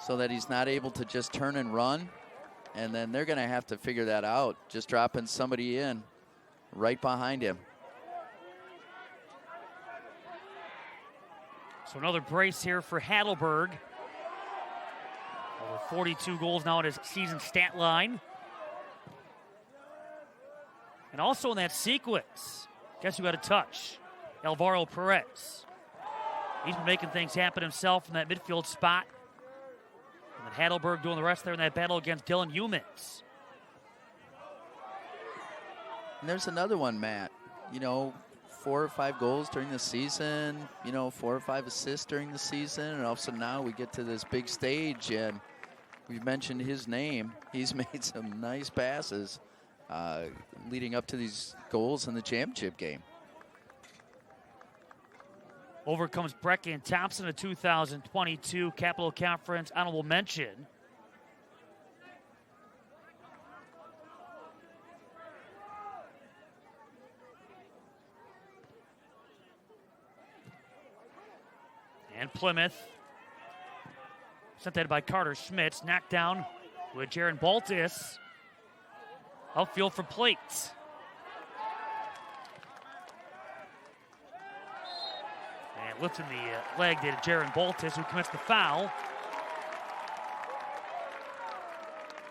so that he's not able to just turn and run. And then they're going to have to figure that out, just dropping somebody in right behind him. So another brace here for Hadelberg. Over 42 goals now in his season stat line. And also in that sequence, guess who got a touch? Alvaro Perez. He's been making things happen himself in that midfield spot. And then Hadelberg doing the rest there in that battle against Dylan Humans. And there's another one, Matt. 4 or 5 goals during the season, 4 or 5 assists during the season, and all of a sudden now we get to this big stage, and We've mentioned his name. He's made some nice passes leading up to these goals in the championship game. Over comes Brecken and Thompson, a 2022 Capital Conference honorable mention. And Plymouth, sent that by Carter Schmitz, knocked down with Jaron Baltus. Outfield for Plate. And lifting the leg did Jaron Baltus, who commits the foul.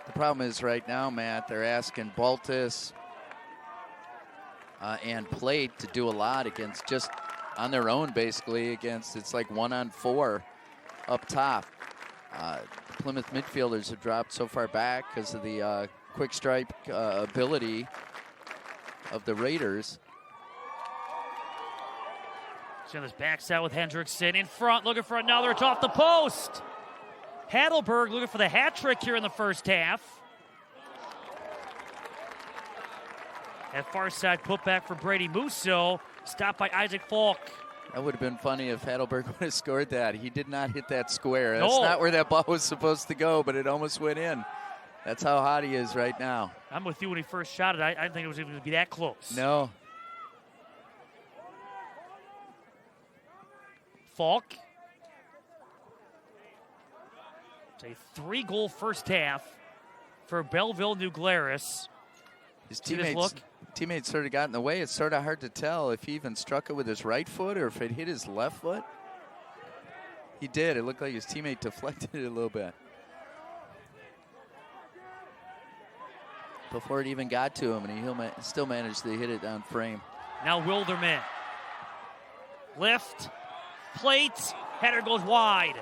The problem is right now, Matt, they're asking Baltus and Plate to do a lot against just on their own, basically, against, it's like 1-on-4 up top. Plymouth midfielders have dropped so far back because of the quick strike ability of the Raiders. See on this backside with Hendrickson in front, looking for another. It's off the post. Heidelberg looking for the hat trick here in the first half. That far side putback for Brady Musso, stopped by Isaac Falk. That would have been funny if Heidelberg would have scored that. He did not hit that square. No. That's not where that ball was supposed to go, but it almost went in. That's how hot he is right now. I'm with you when he first shot it. I didn't think it was even going to be that close. No. Falk. It's a 3-goal first half for Belleville, New Glarus. His teammates sort of got in the way. It's sort of hard to tell if he even struck it with his right foot or if it hit his left foot. He did. It looked like his teammate deflected it a little bit before it even got to him, and he still managed to hit it on frame. Now Wilderman. Lift. Plate. Header goes wide.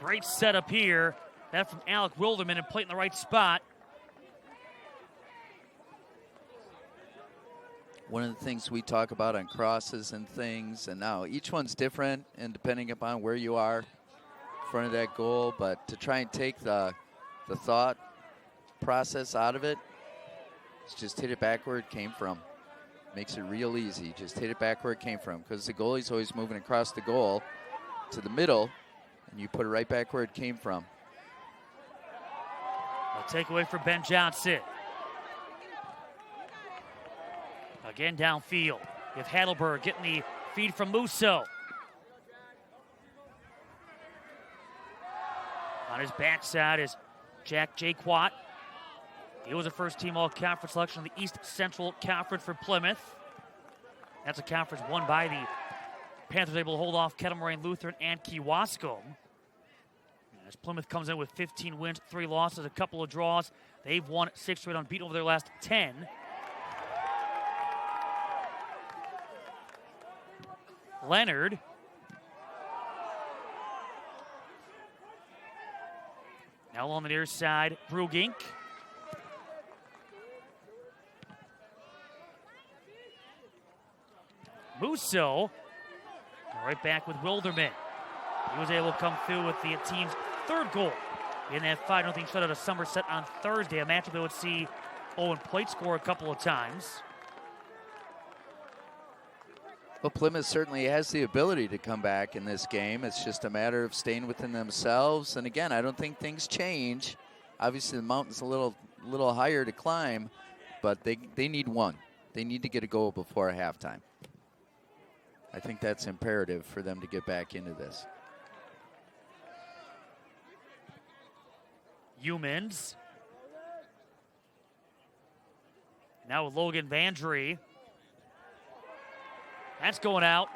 Great setup here. That from Alec Wilderman and Plate in the right spot. One of the things we talk about on crosses and things, and now each one's different and depending upon where you are in front of that goal, but to try and take the thought process out of it, it's just hit it back where it came from. Makes it real easy. Just hit it back where it came from, because the goalie's always moving across the goal to the middle, and you put it right back where it came from. A takeaway for Ben Johnson. Again downfield. If Heidelberg getting the feed from Musso. On his backside is Jack Jaquat. He was a first-team all-conference selection in the East Central Conference for Plymouth. That's a conference won by the Panthers, able to hold off Kettle Moraine Lutheran and Kewaskum. As Plymouth comes in with 15 wins, 3 losses, a couple of draws. They've won 6 straight unbeaten over their last 10. Leonard. Now on the near side, Brugink. Musso. Right back with Wilderman. He was able to come through with the team's 3rd goal in that 5-0 shutout of Somerset on Thursday. A matchup that would see Owen Plate score a couple of times. Well, Plymouth certainly has the ability to come back in this game. It's just a matter of staying within themselves. And again, I don't think things change. Obviously, the mountain's a little higher to climb, but they need one. They need to get a goal before halftime. I think that's imperative for them to get back into this. Humans. Now with Logan Vandry. That's going out.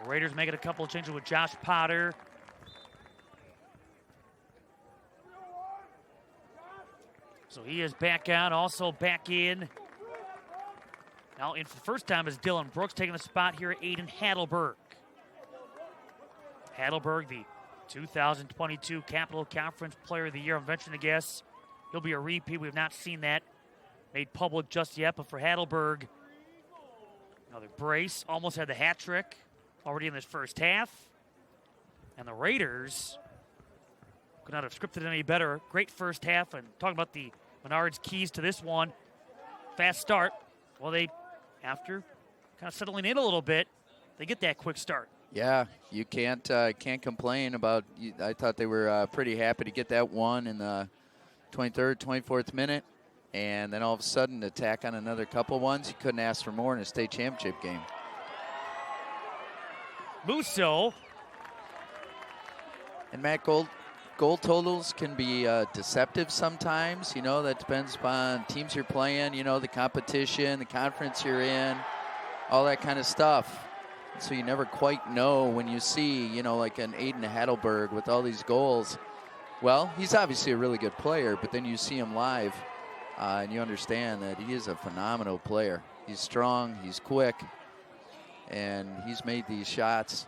The Raiders making a couple of changes with Josh Potter. So he is back out, also back in. Now in for the first time is Dylan Brooks taking the spot here at Aiden Heidelberg. Heidelberg, the 2022 Capital Conference Player of the Year. I'm venturing to guess he'll be a repeat. We have not seen that made public just yet, but for Heidelberg, another brace. Almost had the hat trick already in this first half. And the Raiders could not have scripted it any better. Great first half. And talking about the Menards keys to this one, fast start. Well, they, after kind of settling in a little bit, they get that quick start. Yeah, you can't complain about. I thought they were pretty happy to get that one in the 23rd, 24th minute, and then all of a sudden attack on another couple ones. You couldn't ask for more in a state championship game. Musso. And Matt, goal totals can be deceptive sometimes. You know, that depends upon teams you're playing, you know, the competition, the conference you're in, all that kind of stuff. So you never quite know when you see, you know, like an Aiden Heidelberg with all these goals. Well, he's obviously a really good player, but then you see him live, and you understand that he is a phenomenal player. He's strong, he's quick, and he's made these shots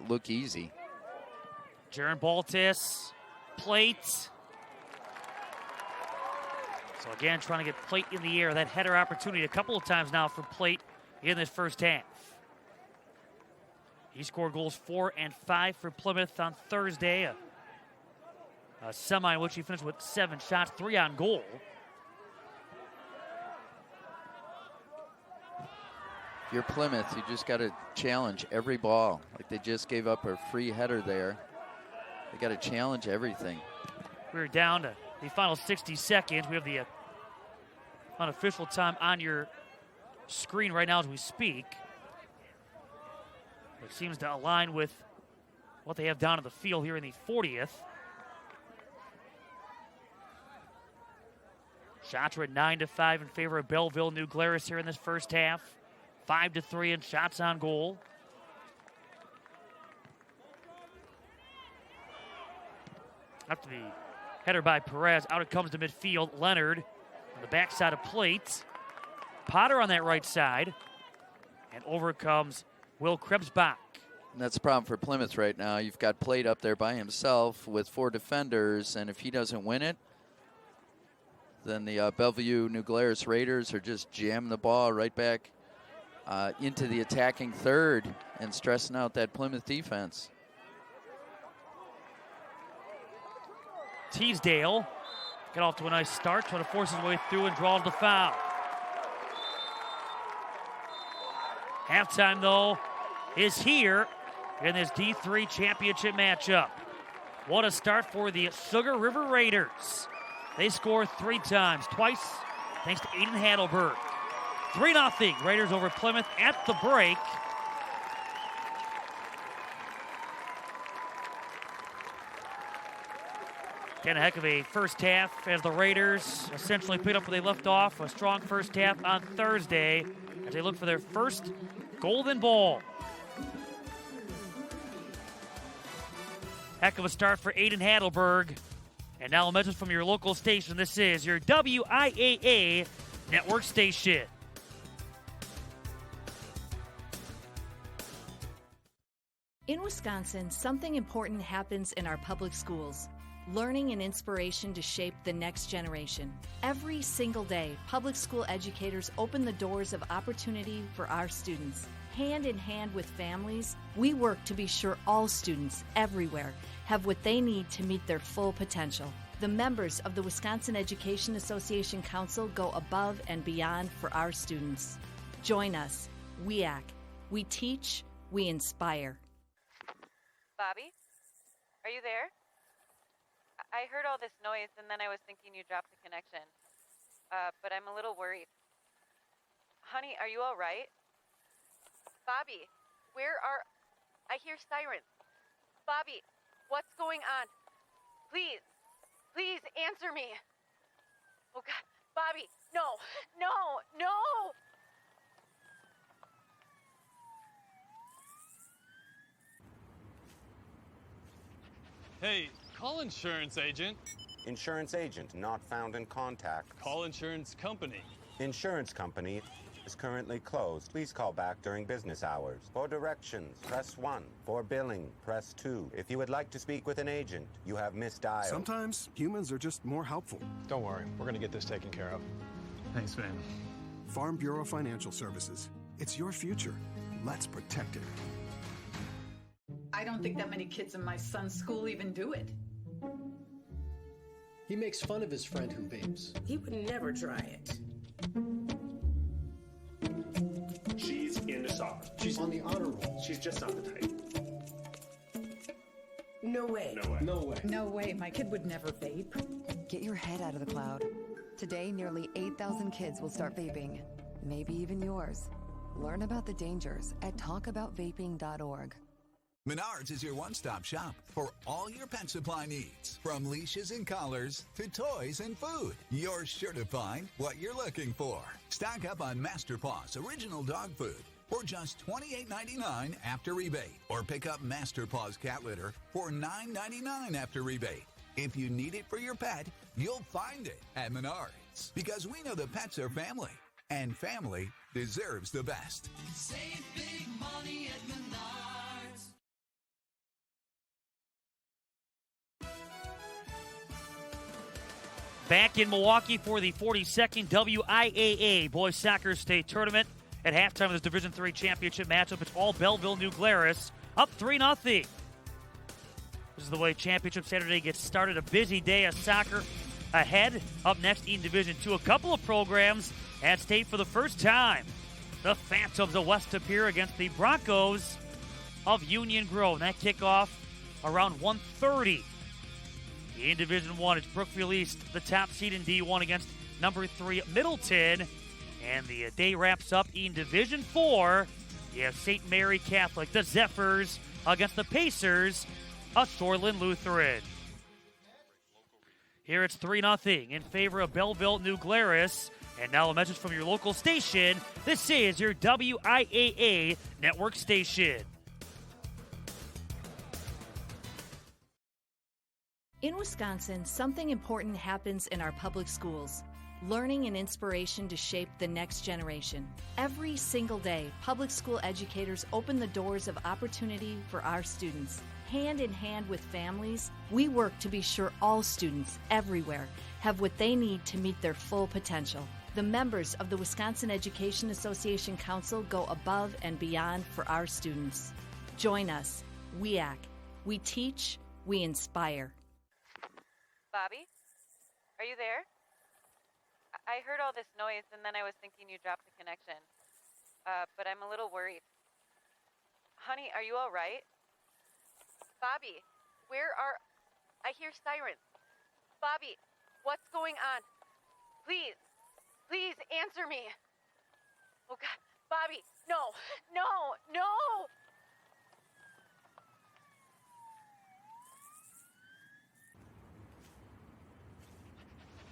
look easy. Jaron Baltis, plate. So again, trying to get plate in the air. That header opportunity a couple of times now for plate in this first half. He scored goals 4 and 5 for Plymouth on Thursday. A semi in which he finished with 7 shots, 3 on goal. If you're Plymouth, you just got to challenge every ball. Like they just gave up a free header there. They got to challenge everything. We're down to the final 60 seconds. We have the unofficial time on your screen right now as we speak. It seems to align with what they have down in the field here in the 40th. Shots are at 9-5 in favor of Belleville. New Glarus here in this first half. 5-3 in shots on goal. After the header by Perez, out it comes to midfield. Leonard on the backside of plate. Potter on that right side. And over comes Will Krebsbach. And that's the problem for Plymouth right now. You've got Plate up there by himself with 4 defenders, and if he doesn't win it, then the Bellevue New Glarus Raiders are just jamming the ball right back into the attacking third and stressing out that Plymouth defense. Teasdale got off to a nice start, trying to force his way through and draws the foul. Halftime, though, is here in this D3 championship matchup. What a start for the Sugar River Raiders. They scored 3 times, twice thanks to Aiden Heidelberg. 3-0 Raiders over Plymouth at the break. Again, a heck of a first half as the Raiders essentially picked up where they left off. A strong first half on Thursday as they look for their first golden ball. Heck of a start for Aiden Heidelberg. And now a message from your local station. This is your WIAA network station. In Wisconsin, something important happens in our public schools. Learning and inspiration to shape the next generation. Every single day, public school educators open the doors of opportunity for our students. Hand in hand with families, we work to be sure all students everywhere have what they need to meet their full potential. The members of the Wisconsin Education Association Council go above and beyond for our students. Join us, WIAA. We teach, we inspire. Bobby, are you there? I heard all this noise, and then I was thinking you dropped the connection. But I'm a little worried. Honey, are you all right? Bobby, where are... I hear sirens. Bobby, what's going on? Please, please answer me. Oh, God. Bobby, no, no, no! Hey, call insurance agent. Insurance agent not found in contact. Call insurance company. Insurance company is currently closed. Please call back during business hours. For directions, press 1. For billing, press 2. If you would like to speak with an agent, you have misdialed. Sometimes humans are just more helpful. Don't worry, we're going to get this taken care of. Thanks, man. Farm Bureau Financial Services. It's your future. Let's protect it. I don't think that many kids in my son's school even do it. He makes fun of his friend who vapes. He would never try it. She's into soccer. She's on the honor roll. She's just not the type. No way. No way. No way. No way, my kid would never vape. Get your head out of the cloud. Today, nearly 8,000 kids will start vaping. Maybe even yours. Learn about the dangers at talkaboutvaping.org. Menards is your one-stop shop for all your pet supply needs. From leashes and collars to toys and food, you're sure to find what you're looking for. Stock up on Master Paw's original dog food for just $28.99 after rebate. Or pick up Master Paw's cat litter for $9.99 after rebate. If you need it for your pet, you'll find it at Menards. Because we know that pets are family, and family deserves the best. Save big money at Menards. Back in Milwaukee for the 42nd WIAA Boys Soccer State Tournament. At halftime of this Division III championship matchup, it's all Belleville, New Glarus, up 3-0. This is the way Championship Saturday gets started. A busy day of soccer ahead. Up next in Division II, a couple of programs at state for the first time. The Phantoms of West Superior against the Broncos of Union Grove. And that kickoff around 1:30. In Division I, it's Brookfield East, the top seed in D1 against number 3 Middleton. And the day wraps up in Division IV. You have St. Mary Catholic, the Zephyrs, against the Pacers of Shoreland Lutheran. Here it's 3-0 in favor of Belleville, New Glarus. And now a message from your local station. This is your WIAA network station. In Wisconsin, something important happens in our public schools. Learning and inspiration to shape the next generation. Every single day, public school educators open the doors of opportunity for our students. Hand in hand with families, we work to be sure all students everywhere have what they need to meet their full potential. The members of the Wisconsin Education Association Council go above and beyond for our students. Join us, WIAA. We teach, we inspire. Bobby, are you there? I heard all this noise, and then I was thinking you dropped the connection. But I'm a little worried. Honey, are you all right? Bobby, where are... I hear sirens. Bobby, what's going on? Please answer me. Oh, God. Bobby, no.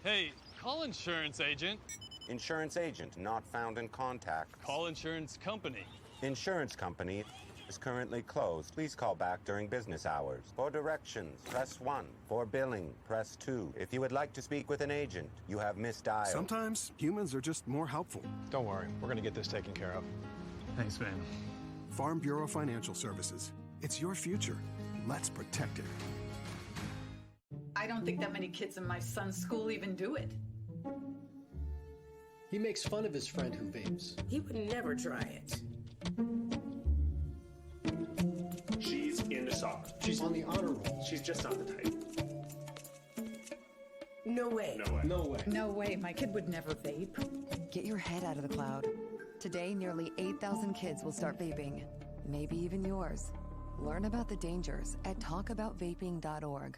Hey, call insurance agent. Insurance agent not found in contact. Call insurance company. Insurance company is currently closed. Please call back during business hours. For directions, press 1. For billing, press 2. If you would like to speak with an agent, you have misdialed. Sometimes humans are just more helpful. Don't worry, we're going to get this taken care of. Thanks, man. Farm Bureau Financial Services. It's your future. Let's protect it. I don't think that many kids in my son's school even do it. He makes fun of his friend who vapes. He would never try it. She's into soccer. She's on the honor roll. She's just not the type. No way. No way. No way. No way, my kid would never vape. Get your head out of the cloud. Today, nearly 8,000 kids will start vaping. Maybe even yours. Learn about the dangers at talkaboutvaping.org.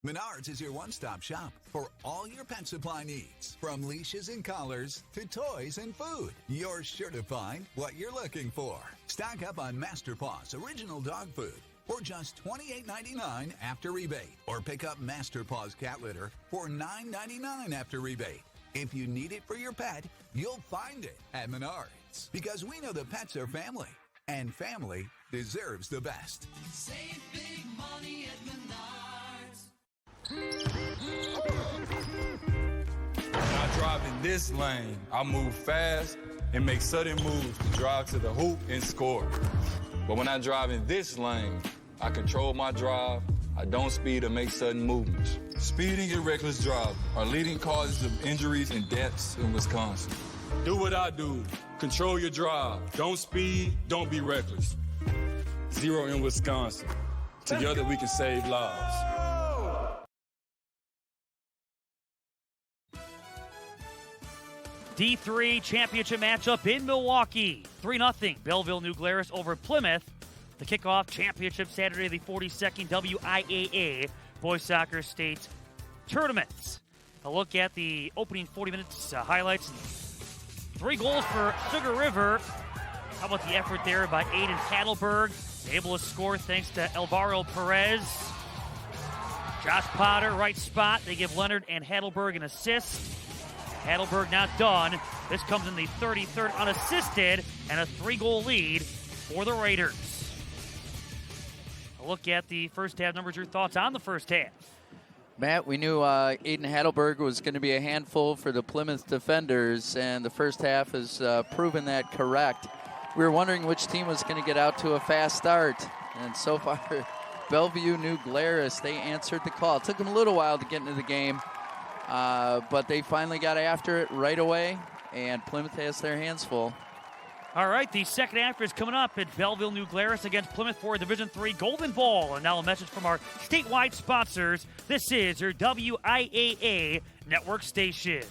Menards is your one-stop shop for all your pet supply needs. From leashes and collars to toys and food, you're sure to find what you're looking for. Stock up on Master Paw's original dog food for just $28.99 after rebate. Or pick up Master Paw's cat litter for $9.99 after rebate. If you need it for your pet, you'll find it at Menards. Because we know that pets are family, and family deserves the best. Save big money at Menards. When I drive in this lane, I move fast and make sudden moves to drive to the hoop and score. But when I drive in this lane, I control my drive, I don't speed or make sudden movements. Speeding and reckless driving are leading causes of injuries and deaths in Wisconsin. Do what I do. Control your drive. Don't speed. Don't be reckless. Zero in Wisconsin. Together we can save lives. D3 championship matchup in Milwaukee. 3-0 Belleville New Glarus over Plymouth. The kickoff championship Saturday, the 42nd WIAA Boys Soccer State Tournament. A look at the opening 40 minutes highlights. 3 goals for Sugar River. How about the effort there by Aiden Hadelberg? Able to score thanks to Alvaro Perez. Josh Potter, right spot. They give Leonard and Hadelberg an assist. Hadelberg not done. This comes in the 33rd unassisted and a 3-goal lead for the Raiders. A look at the first half numbers. Your thoughts on the first half? Matt, we knew Aiden Hadelberg was going to be a handful for the Plymouth defenders, and the first half has proven that correct. We were wondering which team was going to get out to a fast start, and so far, Belleville New Glarus, they answered the call. It took them a little while to get into the game, but they finally got after it right away, and Plymouth has their hands full. All right, the second half is coming up at Belleville New Glarus against Plymouth for Division III Golden Ball. And now a message from our statewide sponsors. This is your WIAA network station.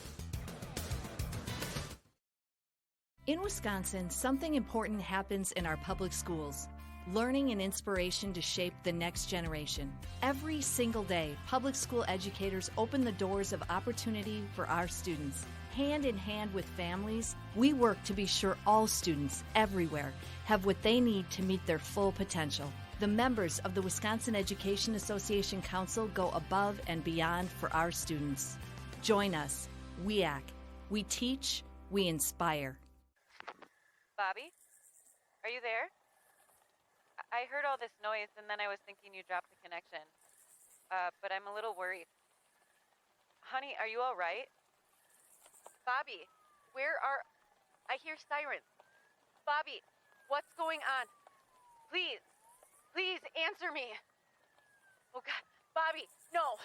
In Wisconsin, something important happens in our public schools. Learning and inspiration to shape the next generation. Every single day, public school educators open the doors of opportunity for our students. Hand in hand with families, we work to be sure all students everywhere have what they need to meet their full potential. The members of the Wisconsin Education Association Council go above and beyond for our students. Join us, WIAA. We teach, we inspire. Bobby, are you there? I heard all this noise and then I was thinking you dropped the connection. But I'm a little worried. Honey, are you all right? Bobby, I hear sirens. Bobby, what's going on? Please answer me. Oh God, Bobby, no.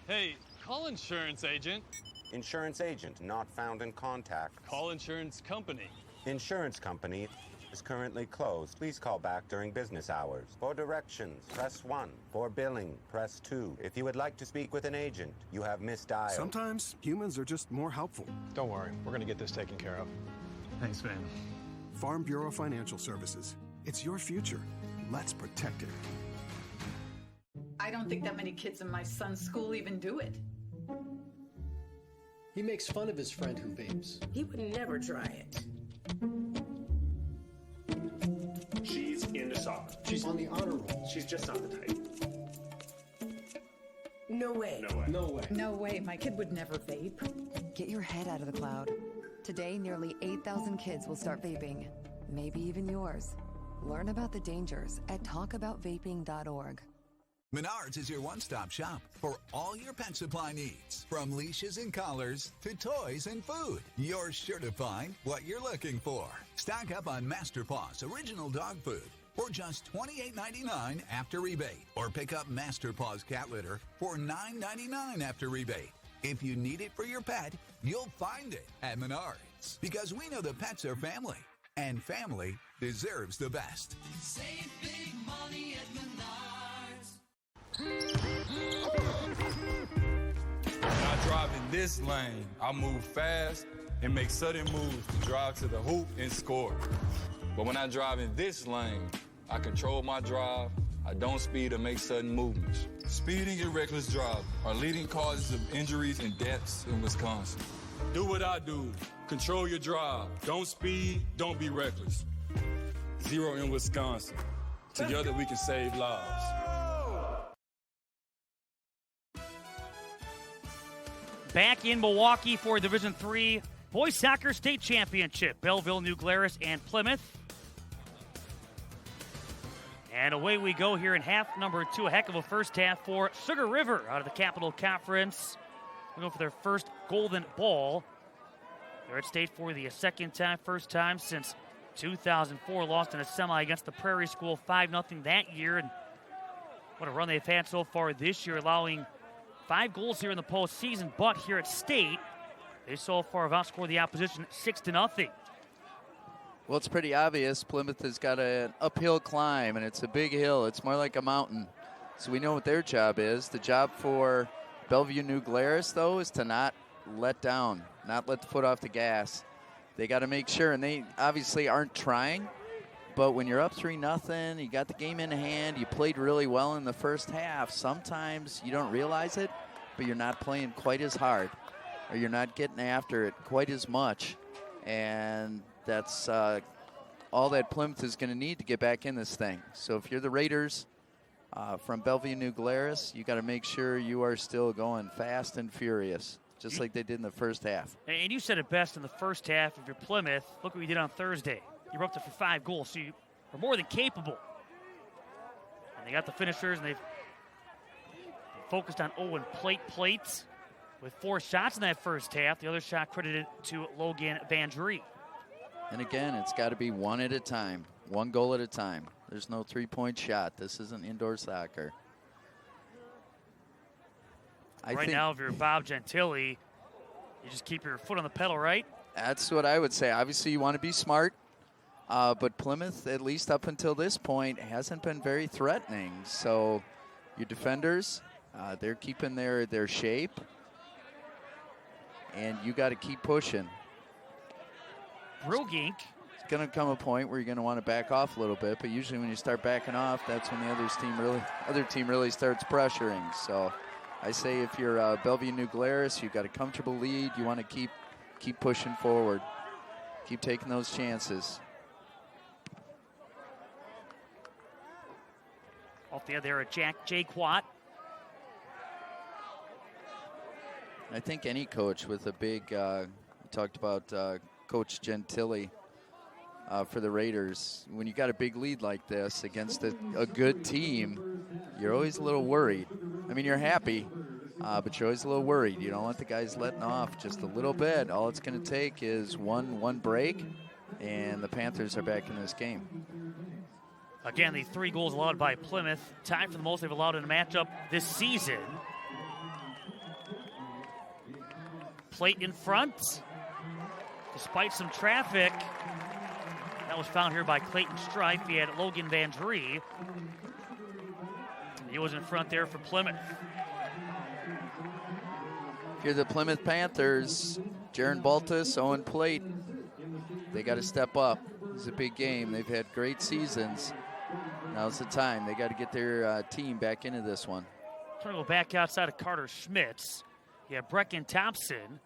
Hey, call insurance agent. Insurance agent not found in contact. Call insurance company. Insurance company is currently closed. Please call back during business hours. For directions, press 1. For billing, press 2. If you would like to speak with an agent, you have misdialed. Sometimes humans are just more helpful. Don't worry, we're going to get this taken care of. Thanks, man. Farm Bureau Financial Services. It's your future. Let's protect it. I don't think that many kids in my son's school even do it. He makes fun of his friend who vapes. He would never try it. She's into soccer. She's on the honor roll. She's just not the type. No way. No way, my kid would never vape. Get your head out of the cloud. Today, nearly 8,000 kids will start vaping, maybe even yours. Learn about the dangers at talkaboutvaping.org. Menards is your one-stop shop for all your pet supply needs. From leashes and collars to toys and food, you're sure to find what you're looking for. Stock up on Master Paw's original dog food for just $28.99 after rebate. Or pick up Master Paw's cat litter for $9.99 after rebate. If you need it for your pet, you'll find it at Menards. Because we know the pets are family, and family deserves the best. Save big money at Menards. When I drive in this lane, I move fast and make sudden moves to drive to the hoop and score. But when I drive in this lane, I control my drive, I don't speed or make sudden movements. Speeding and reckless driving are leading causes of injuries and deaths in Wisconsin. Do what I do. Control your drive. Don't speed, don't be reckless. Zero in Wisconsin. Together we can save lives. Back in Milwaukee for Division III Boys Soccer State Championship. Belleville, New Glarus, and Plymouth. And away we go here in half number 2. A heck of a first half for Sugar River out of the Capital Conference. We're going for their first golden ball. They're at state for the second time, first time since 2004. Lost in a semi against the Prairie School 5-0 that year. And what a run they've had so far this year, allowing 5 goals here in the postseason. But here at state, they so far have outscored the opposition 6-0. Well, it's pretty obvious Plymouth has got an uphill climb, and it's a big hill. It's more like a mountain. So we know what their job is. The job for Belleville New Glarus, though, is to not let down, not let the foot off the gas. They got to make sure, and they obviously aren't trying, but when you're up 3-0, you got the game in hand, you played really well in the first half. Sometimes you don't realize it, but you're not playing quite as hard, or you're not getting after it quite as much, and that's all that Plymouth is going to need to get back in this thing. So if you're the Raiders from Belleville New Glarus, you got to make sure you are still going fast and furious, just like they did in the first half. And you said it best in the first half of your Plymouth. Look what you did on Thursday. You were up there for 5 goals, so you are more than capable. And they got the finishers, and they've focused on Owen plates with 4 shots in that first half. The other shot credited to Logan Vandry. And again, it's got to be one at a time, 1 goal at a time. There's no 3-point shot. This isn't indoor soccer. Right now, if you're Bob Gentile, you just keep your foot on the pedal, right? That's what I would say. Obviously, you want to be smart, but Plymouth, at least up until this point, hasn't been very threatening. So your defenders, they're keeping their shape, and you got to keep pushing. Brugink. It's going to come a point where you're going to want to back off a little bit, but usually when you start backing off, that's when the other team really starts pressuring. So I say if you're Belleville New Glarus, you've got a comfortable lead. You want to keep pushing forward. Keep taking those chances. Off the other there at Jay Quat. I think any coach with a big, we talked about Coach Gentile for the Raiders. When you got a big lead like this against a good team, you're always a little worried. I mean, you're happy, but you're always a little worried. You don't want the guys letting off just a little bit. All it's going to take is one break, and the Panthers are back in this game. Again, the 3 goals allowed by Plymouth, tied for the most they've allowed in a matchup this season. Plate in front. Despite some traffic, that was found here by Clayton Strife. He had Logan Vandry. He was in front there for Plymouth. Here the Plymouth Panthers, Jaron Baltus, Owen Plate. They got to step up. It's a big game. They've had great seasons. Now's the time. They got to get their team back into this one. Trying to go back outside of Carter Schmitz. You have Brecken Thompson.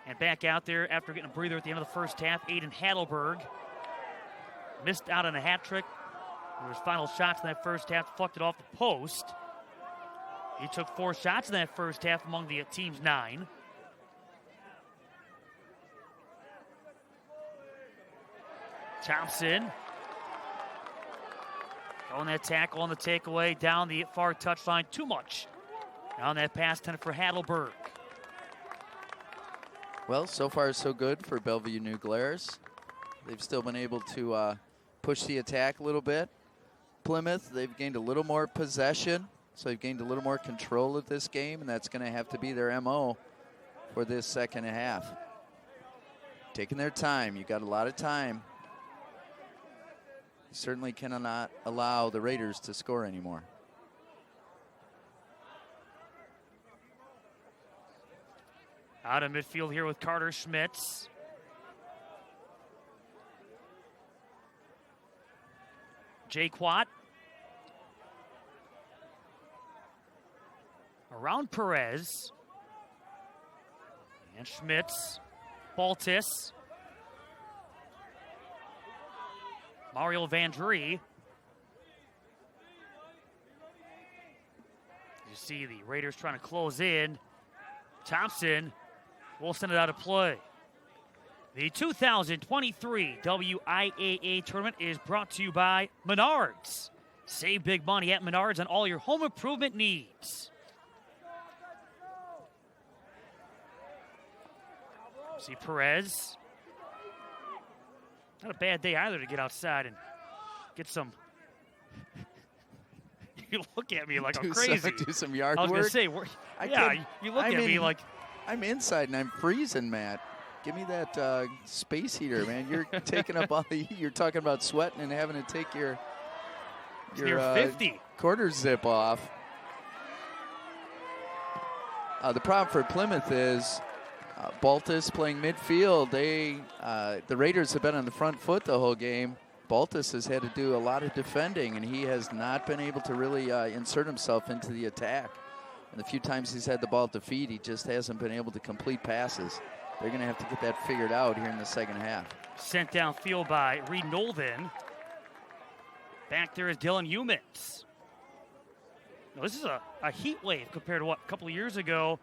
And back out there after getting a breather at the end of the first half, Aiden Hadelberg. Missed out on a hat trick. His final shots in that first half deflected it off the post. He took 4 shots in that first half among the team's 9. Thompson. On that tackle, on the takeaway, down the far touchline, too much. On that pass, intended for Hadelberg. Well, so far so good for Belleville New Glarus. They've still been able to push the attack a little bit. Plymouth, they've gained a little more possession, so they've gained a little more control of this game, and that's going to have to be their MO for this second half. Taking their time. You got a lot of time. You certainly cannot allow the Raiders to score anymore. Out of midfield here with Carter Schmitz. Jay Quat. Around Perez. And Schmitz. Baltus. Mario Vandry. You see the Raiders trying to close in. Thompson will send it out of play. The 2023 WIAA tournament is brought to you by Menards. Save big money at Menards on all your home improvement needs. See Perez. Not a bad day either to get outside and get some. You look at me like I'm crazy. Do some yard work. I was going to say, you look at me like. I'm inside and I'm freezing, Matt. Give me that space heater, man. You're taking up all the heat. You're talking about sweating and having to take your 50 quarter zip off. The problem for Plymouth is Baltus playing midfield. The Raiders have been on the front foot the whole game. Baltus has had to do a lot of defending, and he has not been able to really insert himself into the attack. And the few times he's had the ball at the feet, he just hasn't been able to complete passes. They're going to have to get that figured out here in the second half. Sent downfield by Reed Nolden. Back there is Dylan Humans. Now, this is a heat wave compared to what, a couple of years ago,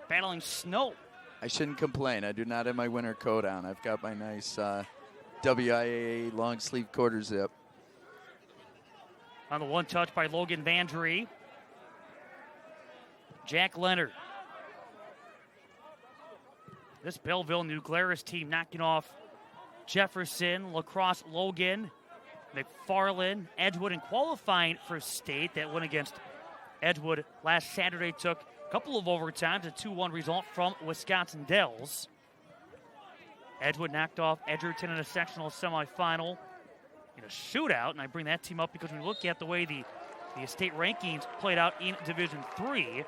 battling snow. I shouldn't complain. I do not have my winter coat on. I've got my nice WIAA long sleeve quarter zip. On the one touch by Logan Vandry. Jack Leonard. This Belleville New Glarus team knocking off Jefferson, Lacrosse Logan, McFarland, Edgewood, and qualifying for state. That win against Edgewood last Saturday took a couple of overtimes, a 2-1 result from Wisconsin Dells. Edgewood knocked off Edgerton in a sectional semifinal in a shootout, and I bring that team up because when you look at the way the state rankings played out in Division III,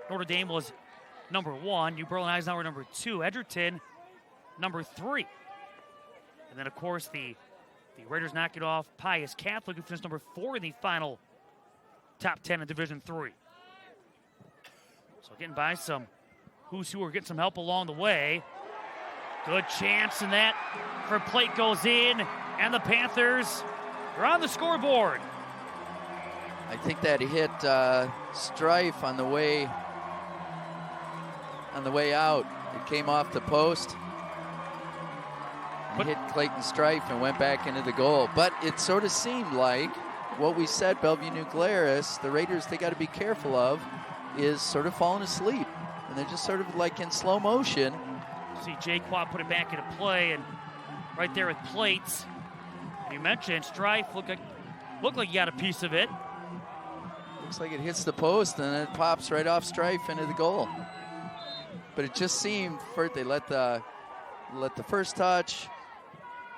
Notre Dame was number 1, New Berlin Eisenhower number 2, Edgerton number 3. And then, of course, the Raiders knock it off Pius Catholic, who finished number 4 in the final top 10 in Division III. So getting by some who's who are getting some help along the way. Good chance, and that for Plate goes in, and the Panthers are on the scoreboard. I think that hit Strife on the way out. It came off the post and hit Clayton Strife and went back into the goal. But it sort of seemed like what we said, Bellevue New Glarus, the Raiders, they got to be careful of, is sort of falling asleep. And they're just sort of like in slow motion. See Jaquan put it back into play, and right there with Plates. And you mentioned Strife looked like he got a piece of it. Looks like it hits the post and then it pops right off Strife into the goal. But it just seemed they let the first touch,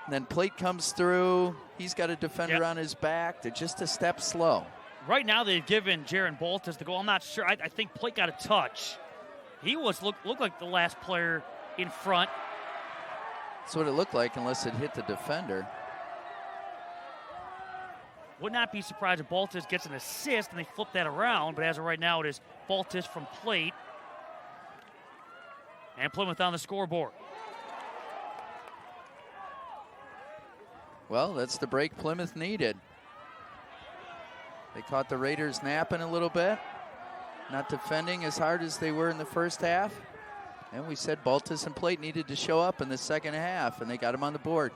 and then Plate comes through. He's got a defender on his back. They're just a step slow. Right now they've given Jaron Baltus the goal. I'm not sure. I think Plate got a touch. He looked like the last player in front. That's what it looked like, unless it hit the defender. Would not be surprised if Baltus gets an assist and they flip that around, but as of right now, it is Baltus from Plate. And Plymouth on the scoreboard. Well, that's the break Plymouth needed. They caught the Raiders napping a little bit, not defending as hard as they were in the first half. And we said Baltus and Plate needed to show up in the second half, and they got them on the board.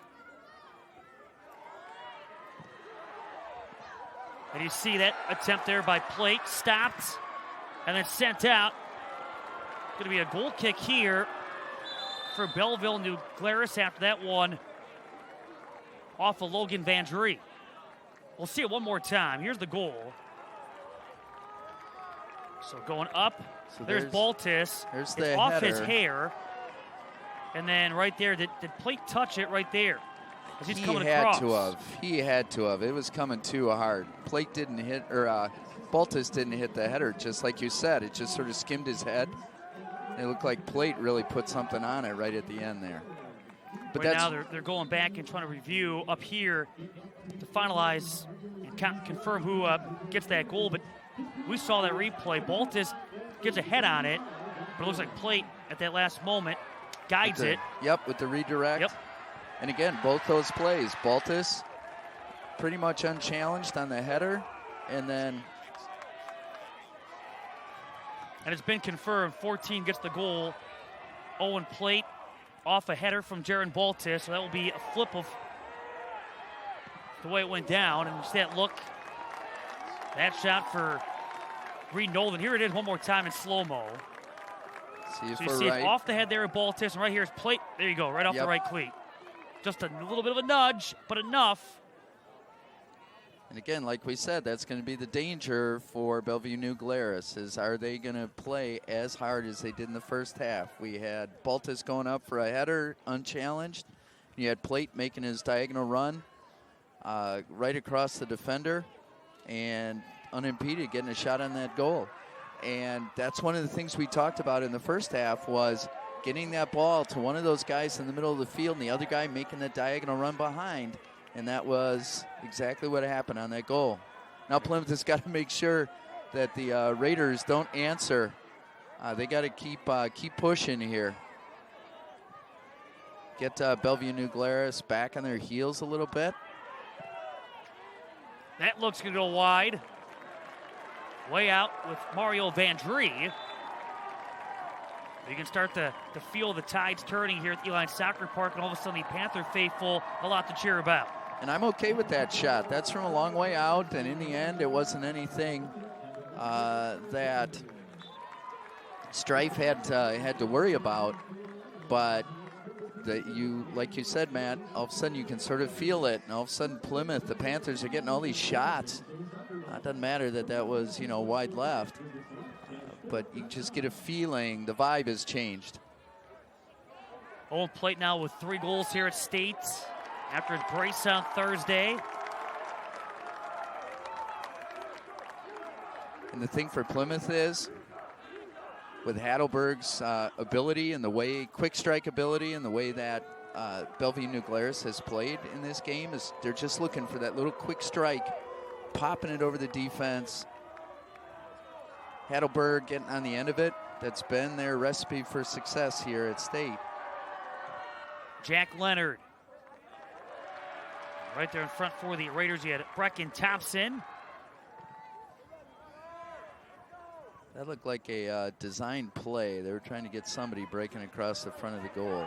And you see that attempt there by Plate, stopped, and then sent out. Going to be a goal kick here for Belleville New Glarus after that one off of Logan Vandry. We'll see it one more time. Here's the goal. So going up, so there's Baltus. There's it's off his hair. And then right there, did Plate touch it right there? As he's coming across. He had to have. It was coming too hard. Plate didn't hit, or Baltus didn't hit the header, just like you said. It just sort of skimmed his head. It looked like Plate really put something on it right at the end there. But right now they're going back and trying to review up here to finalize and confirm who gets that goal. But we saw that replay. Baltus gets a head on it, but it looks like Plate at that last moment guides it. Yep, with the redirect. Yep. And again, both those plays, Baltus pretty much unchallenged on the header, and then. And it's been confirmed, 14 gets the goal. Owen Plate off a header from Jaron Baltus, so that will be a flip of the way it went down. And you see that look, that shot for Reed Nolan. Here it is one more time in slow-mo. See if So you we're see right. it off the head there at Baltis, and right here is plate. There you go, right off the right cleat. Just a little bit of a nudge, but enough. And again, like we said, that's going to be the danger for Belleville New Glarus, is are they going to play as hard as they did in the first half? We had Baltis going up for a header unchallenged. You had Plate making his diagonal run right across the defender and unimpeded getting a shot on that goal. And that's one of the things we talked about in the first half was getting that ball to one of those guys in the middle of the field and the other guy making the diagonal run behind. And that was exactly what happened on that goal. Now Plymouth has got to make sure that the Raiders don't answer. They got to keep pushing here. Get Belleville New Glarus back on their heels a little bit. That looks going to go wide. Way out with Mario Vandree. You can start to feel the tides turning here at Eli Soccer Park, and all of a sudden the Panther faithful, a lot to cheer about. And I'm okay with that shot. That's from a long way out, and in the end, it wasn't anything that Strife had to worry about. But that like you said, Matt, all of a sudden you can sort of feel it, and all of a sudden Plymouth, the Panthers are getting all these shots. It doesn't matter that was wide left, but you just get a feeling the vibe has changed. Old Plate now with 3 goals here at State after his brace on Thursday. And the thing for Plymouth is, with Heidelberg's ability and the way, quick strike ability and the way that Belleville New Glarus has played in this game, is they're just looking for that little quick strike, popping it over the defense. Heidelberg getting on the end of it. That's been their recipe for success here at State. Jack Leonard. Right there in front for the Raiders, you had Brecken Thompson. That looked like a design play. They were trying to get somebody breaking across the front of the goal.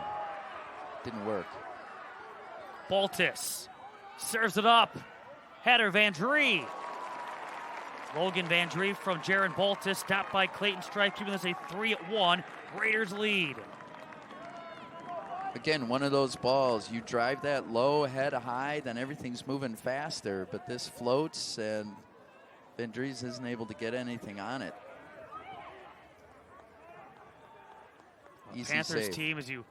Didn't work. Baltis serves it up. Header Vandree. Logan Vandree from Jaron Baltis, stopped by Clayton Strife, keeping this a 3-1 Raiders lead. Again, one of those balls, you drive that low, head high, then everything's moving faster, but this floats and Vandrees isn't able to get anything on it. Easy Panthers save. team, as you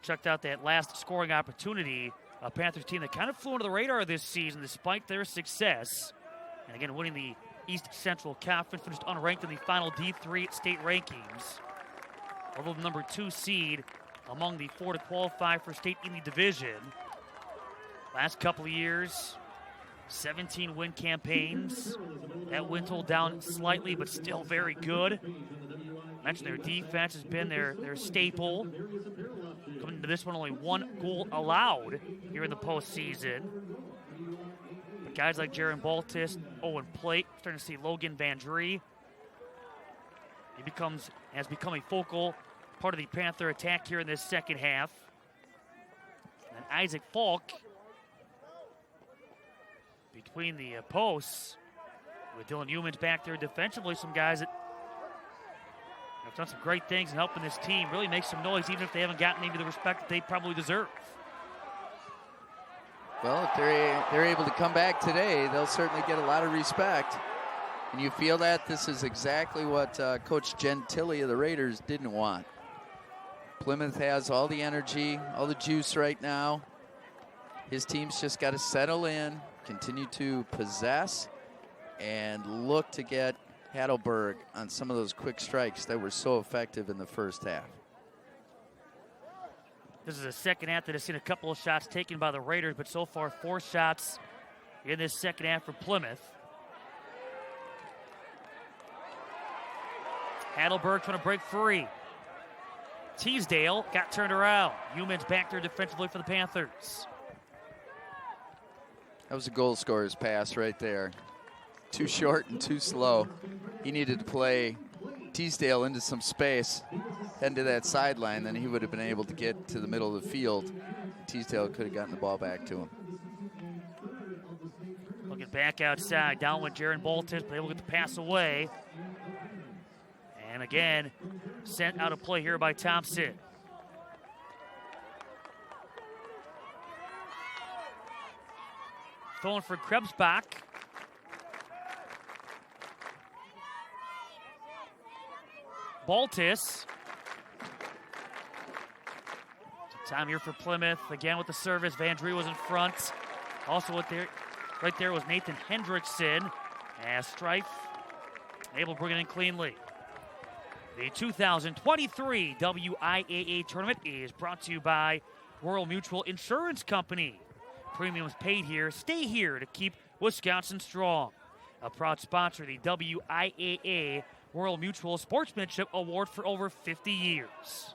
checked out that last scoring opportunity, a Panthers team that kind of flew under the radar this season despite their success. And again, winning the East Central Conference, finished unranked in the final D3 state rankings. Although the number 2 seed among the 4 to qualify for state in the division. Last couple of years, 17 win campaigns. That win total down slightly, but still very good. I mentioned their defense has been their staple. Coming into this one, only 1 goal allowed here in the postseason. But guys like Jaron Baltis, Owen Plate, starting to see Logan Vandree. He has become a focal part of the Panther attack here in this second half. And Isaac Falk between the posts with Dylan Humans back there defensively. Some guys that have done some great things in helping this team really make some noise, even if they haven't gotten maybe the respect that they probably deserve. Well, if they're able to come back today, they'll certainly get a lot of respect. And you feel that this is exactly what Coach Gentili of the Raiders didn't want. Plymouth has all the energy, all the juice right now. His team's just got to settle in, continue to possess, and look to get Heidelberg on some of those quick strikes that were so effective in the first half. This is a second half that has seen a couple of shots taken by the Raiders, but so far 4 shots in this second half for Plymouth. Heidelberg trying to break free. Teasdale got turned around. Humans back there defensively for the Panthers. That was a goal scorer's pass right there. Too short and too slow. He needed to play Teasdale into some space, head to that sideline, then he would have been able to get to the middle of the field. Teasdale could have gotten the ball back to him. Looking back outside, down with Jaron Baltis, but able to get the pass away. And again, sent out of play here by Thompson. Throwing for Krebsbach. Baltus. Time here for Plymouth. Again with the service. Van Dree was in front. Also right there was Nathan Hendrickson. As Strife able to bring it in cleanly. The 2023 WIAA tournament is brought to you by Rural Mutual Insurance Company. Premiums paid here, stay here to keep Wisconsin strong. A proud sponsor of the WIAA Rural Mutual Sportsmanship Award for over 50 years.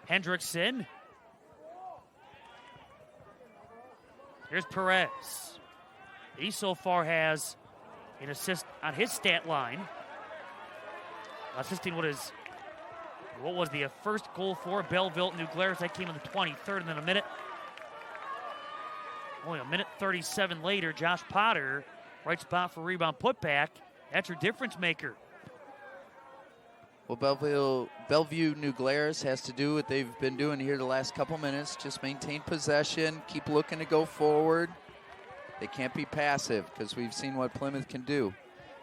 Hendrickson. Here's Perez. He so far has an assist on his stat line. Assisting what was the first goal for Belleville, New Glarus. That came in the 23rd, and then only a minute 37 later, Josh Potter, right spot for rebound putback. That's your difference maker. Well, Bellevue, New Glarus has to do what they've been doing here the last couple minutes. Just maintain possession, keep looking to go forward. They can't be passive because we've seen what Plymouth can do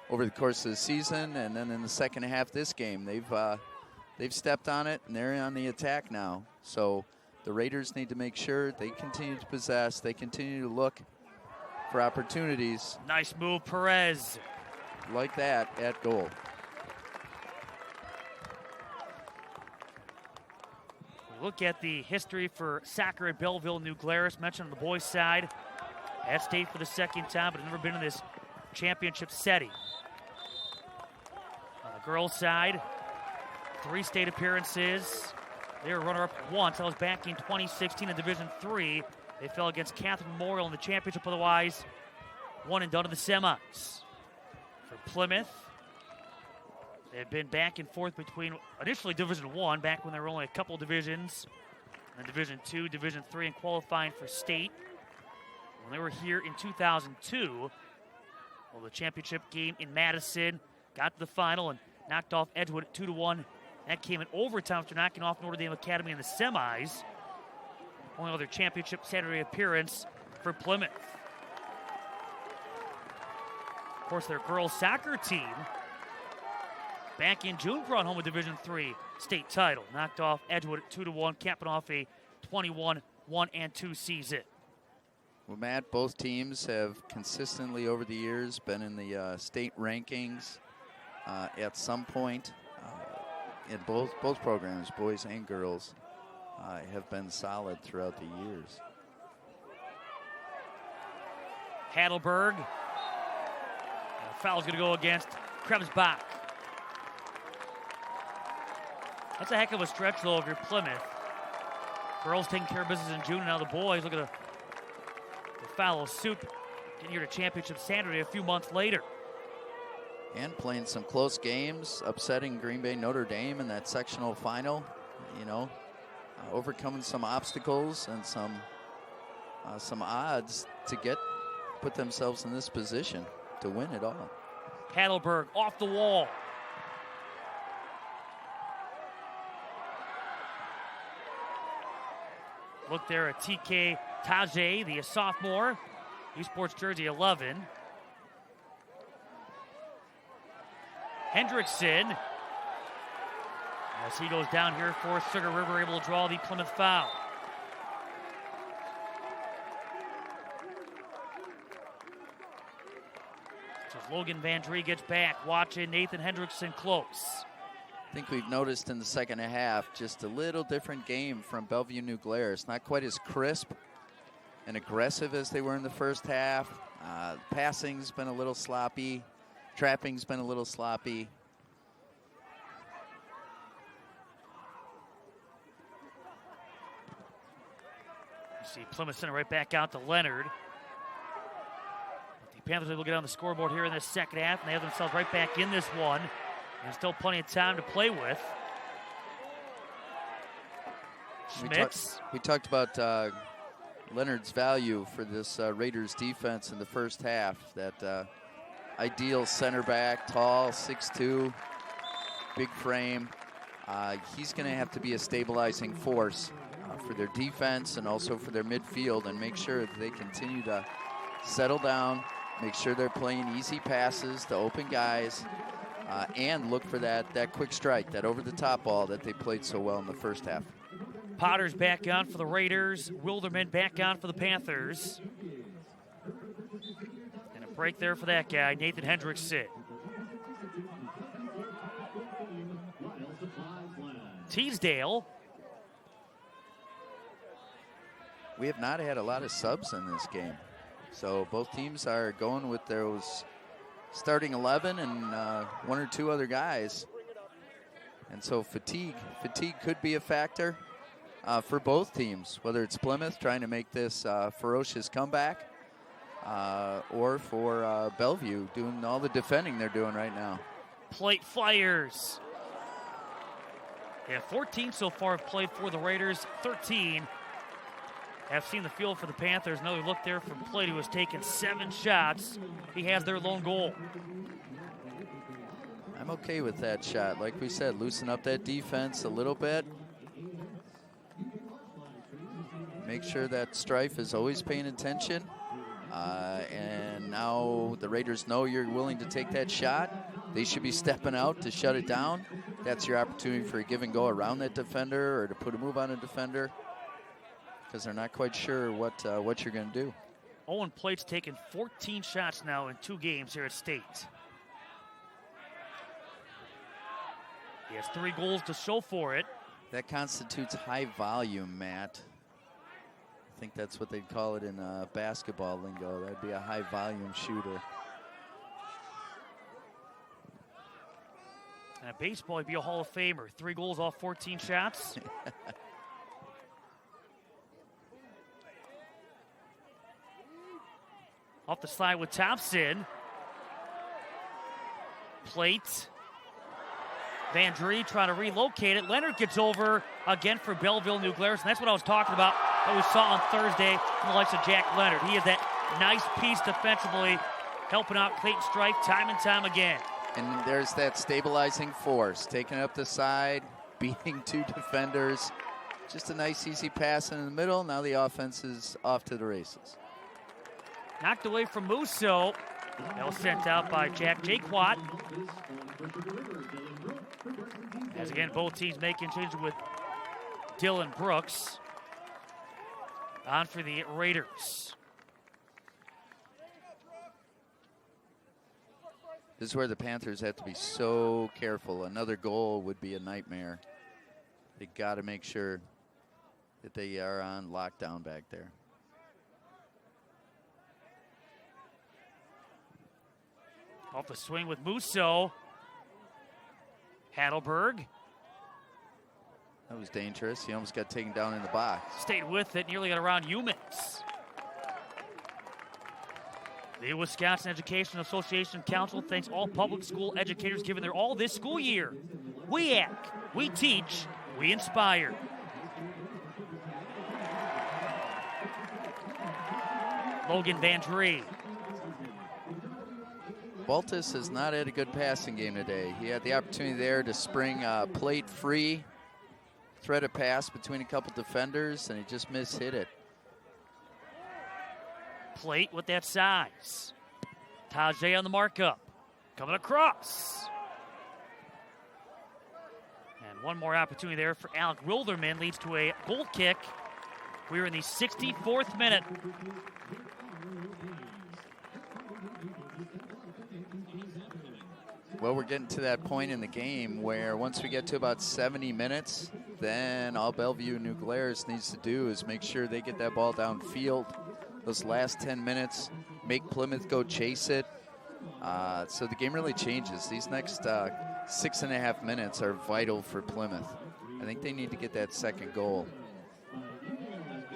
over the course of the season, and then in the second half of this game, they've stepped on it and they're on the attack now. So the Raiders need to make sure they continue to possess, they continue to look for opportunities. Nice move, Perez. Like that at goal. Look at the history for soccer at Belleville, New Glarus. Mentioned on the boys' side. At state for the second time, but have never been in this championship setting. On the girls' side, 3 state appearances. They were runner-up once. That was back in 2016 in Division III. They fell against Catherine Memorial in the championship. Otherwise, one and done in the semis. For Plymouth, they had been back and forth between initially Division I, back when there were only a couple divisions, and Division II, Division III, and qualifying for state. When they were here in 2002, well, the championship game in Madison, got to the final and knocked off Edgewood at 2-1. That came in overtime after knocking off Notre Dame Academy in the semis. Only other championship Saturday appearance for Plymouth. Of course, their girls soccer team back in June brought home a Division III state title. Knocked off Edgewood at 2-1, capping off a 21-1-2 season. Well, Matt, both teams have consistently over the years been in the state rankings at some point. In both programs, boys and girls, have been solid throughout the years. Heidelberg. Foul's going to go against Krebsbach. That's a heck of a stretch, though, if you're Plymouth. Girls taking care of business in June, and now the boys look at the foul suit getting here to championship Saturday a few months later. And playing some close games, upsetting Green Bay Notre Dame in that sectional final. You know, overcoming some obstacles and some odds to put themselves in this position to win it all. Heidelberg off the wall. Look there at TK Tajay, the sophomore. He sports jersey 11. Hendrickson, as he goes down here for Sugar River, able to draw the Plymouth foul. So Logan Van Dree gets back, watching Nathan Hendrickson close. I think we've noticed in the second half just a little different game from Bellevue New Glarus. Not quite as crisp and aggressive as they were in the first half. Passing's been a little sloppy. Trapping's been a little sloppy. You see Plymouth Center right back out to Leonard. But the Panthers will get on the scoreboard here in this second half, and they have themselves right back in this one. And still plenty of time to play with. Schmitz. We talked about Leonard's value for this Raiders defense in the first half, that ideal center back, tall, 6'2", big frame. He's going to have to be a stabilizing force for their defense and also for their midfield, and make sure that they continue to settle down, make sure they're playing easy passes to open guys, and look for that quick strike, that over-the-top ball that they played so well in the first half. Potter's back on for the Raiders. Wilderman back on for the Panthers. And a break there for that guy, Nathan Hendrickson. Teasdale. We have not had a lot of subs in this game. So both teams are going with those starting 11 and one or two other guys. And so fatigue could be a factor for both teams, whether it's Plymouth trying to make this ferocious comeback or for Bellevue doing all the defending they're doing right now. Plate fires. Yeah, 14 so far have played for the Raiders, 13 have seen the field for the Panthers. Another look there from Plate, who has taken 7 shots. He has their lone goal. I'm okay with that shot. Like we said, loosen up that defense a little bit. Make sure that Strife is always paying attention. And now the Raiders know you're willing to take that shot. They should be stepping out to shut it down. That's your opportunity for a give and go around that defender or to put a move on a defender, because they're not quite sure what you're going to do. Owen Plate's taken 14 shots now in 2 games here at State. He has 3 goals to show for it. That constitutes high volume, Matt. I think that's what they'd call it in basketball lingo. That'd be a high volume shooter. And baseball, he'd be a Hall of Famer. 3 goals off 14 shots. Off the slide with Thompson. Plate. Van Dree trying to relocate it. Leonard gets over again for Belleville, New Glarus. And that's what I was talking about that we saw on Thursday from the likes of Jack Leonard. He is that nice piece defensively, helping out Clayton Strife time and time again. And there's that stabilizing force, taking up the side, beating 2 defenders. Just a nice, easy pass in the middle. Now the offense is off to the races. Knocked away from Musso. That was sent out by Jack Jaquat. As again, both teams making changes with Dylan Brooks. On for the Raiders. This is where the Panthers have to be so careful. Another goal would be a nightmare. They got to make sure that they are on lockdown back there. Off the swing with Musso. Hadelberg. That was dangerous. He almost got taken down in the box. Stayed with it, nearly got around Humans. The Wisconsin Education Association Council thanks all public school educators giving their all this school year. WIAA, we teach, we inspire. Logan Van Dree. Baltus has not had a good passing game today. He had the opportunity there to spring Plate free, thread a pass between a couple defenders, and he just mishit it. Plate with that size. Tajay on the markup. Coming across. And one more opportunity there for Alec Wilderman leads to a goal kick. We're in the 64th minute. Well, we're getting to that point in the game where once we get to about 70 minutes, then all Bellevue New Glarus needs to do is make sure they get that ball downfield. Those last 10 minutes, make Plymouth go chase it. So the game really changes. These next 6.5 minutes are vital for Plymouth. I think they need to get that second goal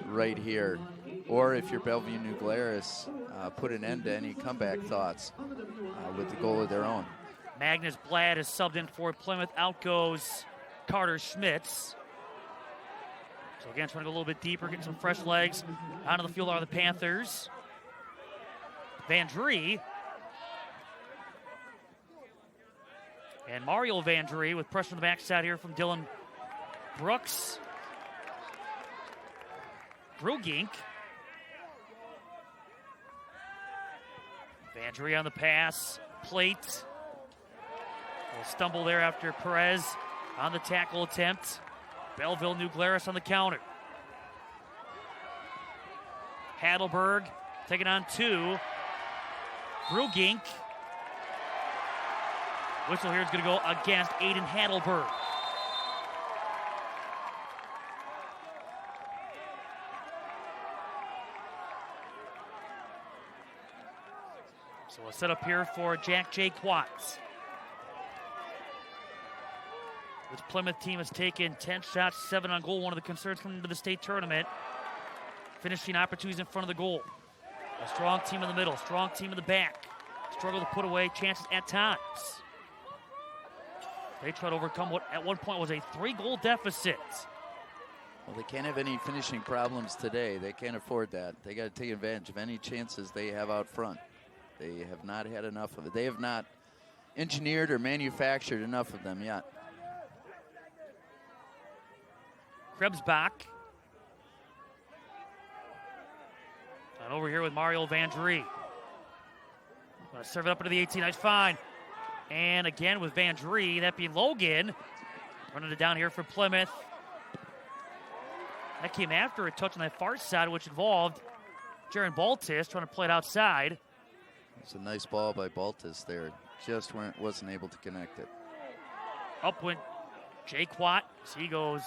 right here. Or if you're Bellevue New Glarus, put an end to any comeback thoughts with the goal of their own. Magnus Blad is subbed in for Plymouth. Out goes Carter Schmitz. So again, trying to go a little bit deeper, get some fresh legs. Onto the field are the Panthers. Van Dree And Mario Vandry with pressure on the backside here from Dylan Brooks. Brugink. Vandry on the pass. Plate. Will stumble there after Perez on the tackle attempt. Belleville, New Glarus on the counter. Heidelberg taking on 2. Brugink. Whistle here is going to go against Aiden Heidelberg. So a setup here for Jack J. Quatts. This Plymouth team has taken 10 shots, 7 on goal. One of the concerns coming into the state tournament. Finishing opportunities in front of the goal. A strong team in the middle, strong team in the back. Struggle to put away chances at times. They try to overcome what at one point was a 3-goal deficit. Well, they can't have any finishing problems today. They can't afford that. They got to take advantage of any chances they have out front. They have not had enough of it. They have not engineered or manufactured enough of them yet. Krebsbach. And over here with Mario Vandry. Going to serve it up into the 18. Nice find. And again with Vandry, that being Logan. Running it down here for Plymouth. That came after a touch on that far side, which involved Jaron Baltis trying to play it outside. It's a nice ball by Baltis there. Just wasn't able to connect it. Up went Jay Quat. So he goes.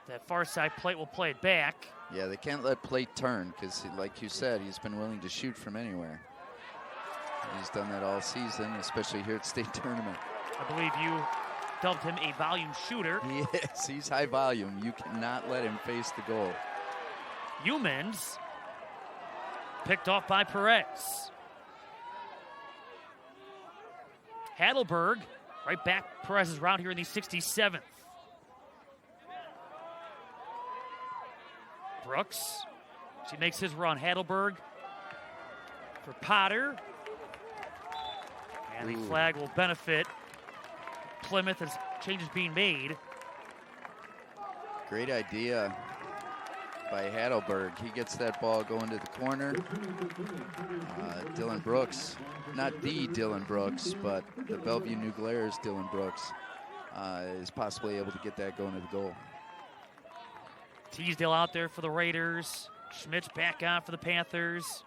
That far side plate will play it back. Yeah, they can't let plate turn because, like you said, he's been willing to shoot from anywhere. He's done that all season, especially here at state tournament. I believe you dubbed him a volume shooter. Yes, he's high volume. You cannot let him face the goal. Humans picked off by Perez. Heidelberg right back Perez's round here in the 67th. Brooks, she makes his run. Heidelberg for Potter. And the flag will benefit Plymouth as changes being made. Great idea by Heidelberg. He gets that ball going to the corner. Dylan Brooks, not the Dylan Brooks, but the Belleville New Glarus Dylan Brooks is possibly able to get that going to the goal. Teasdale out there for the Raiders. Schmidt's back on for the Panthers.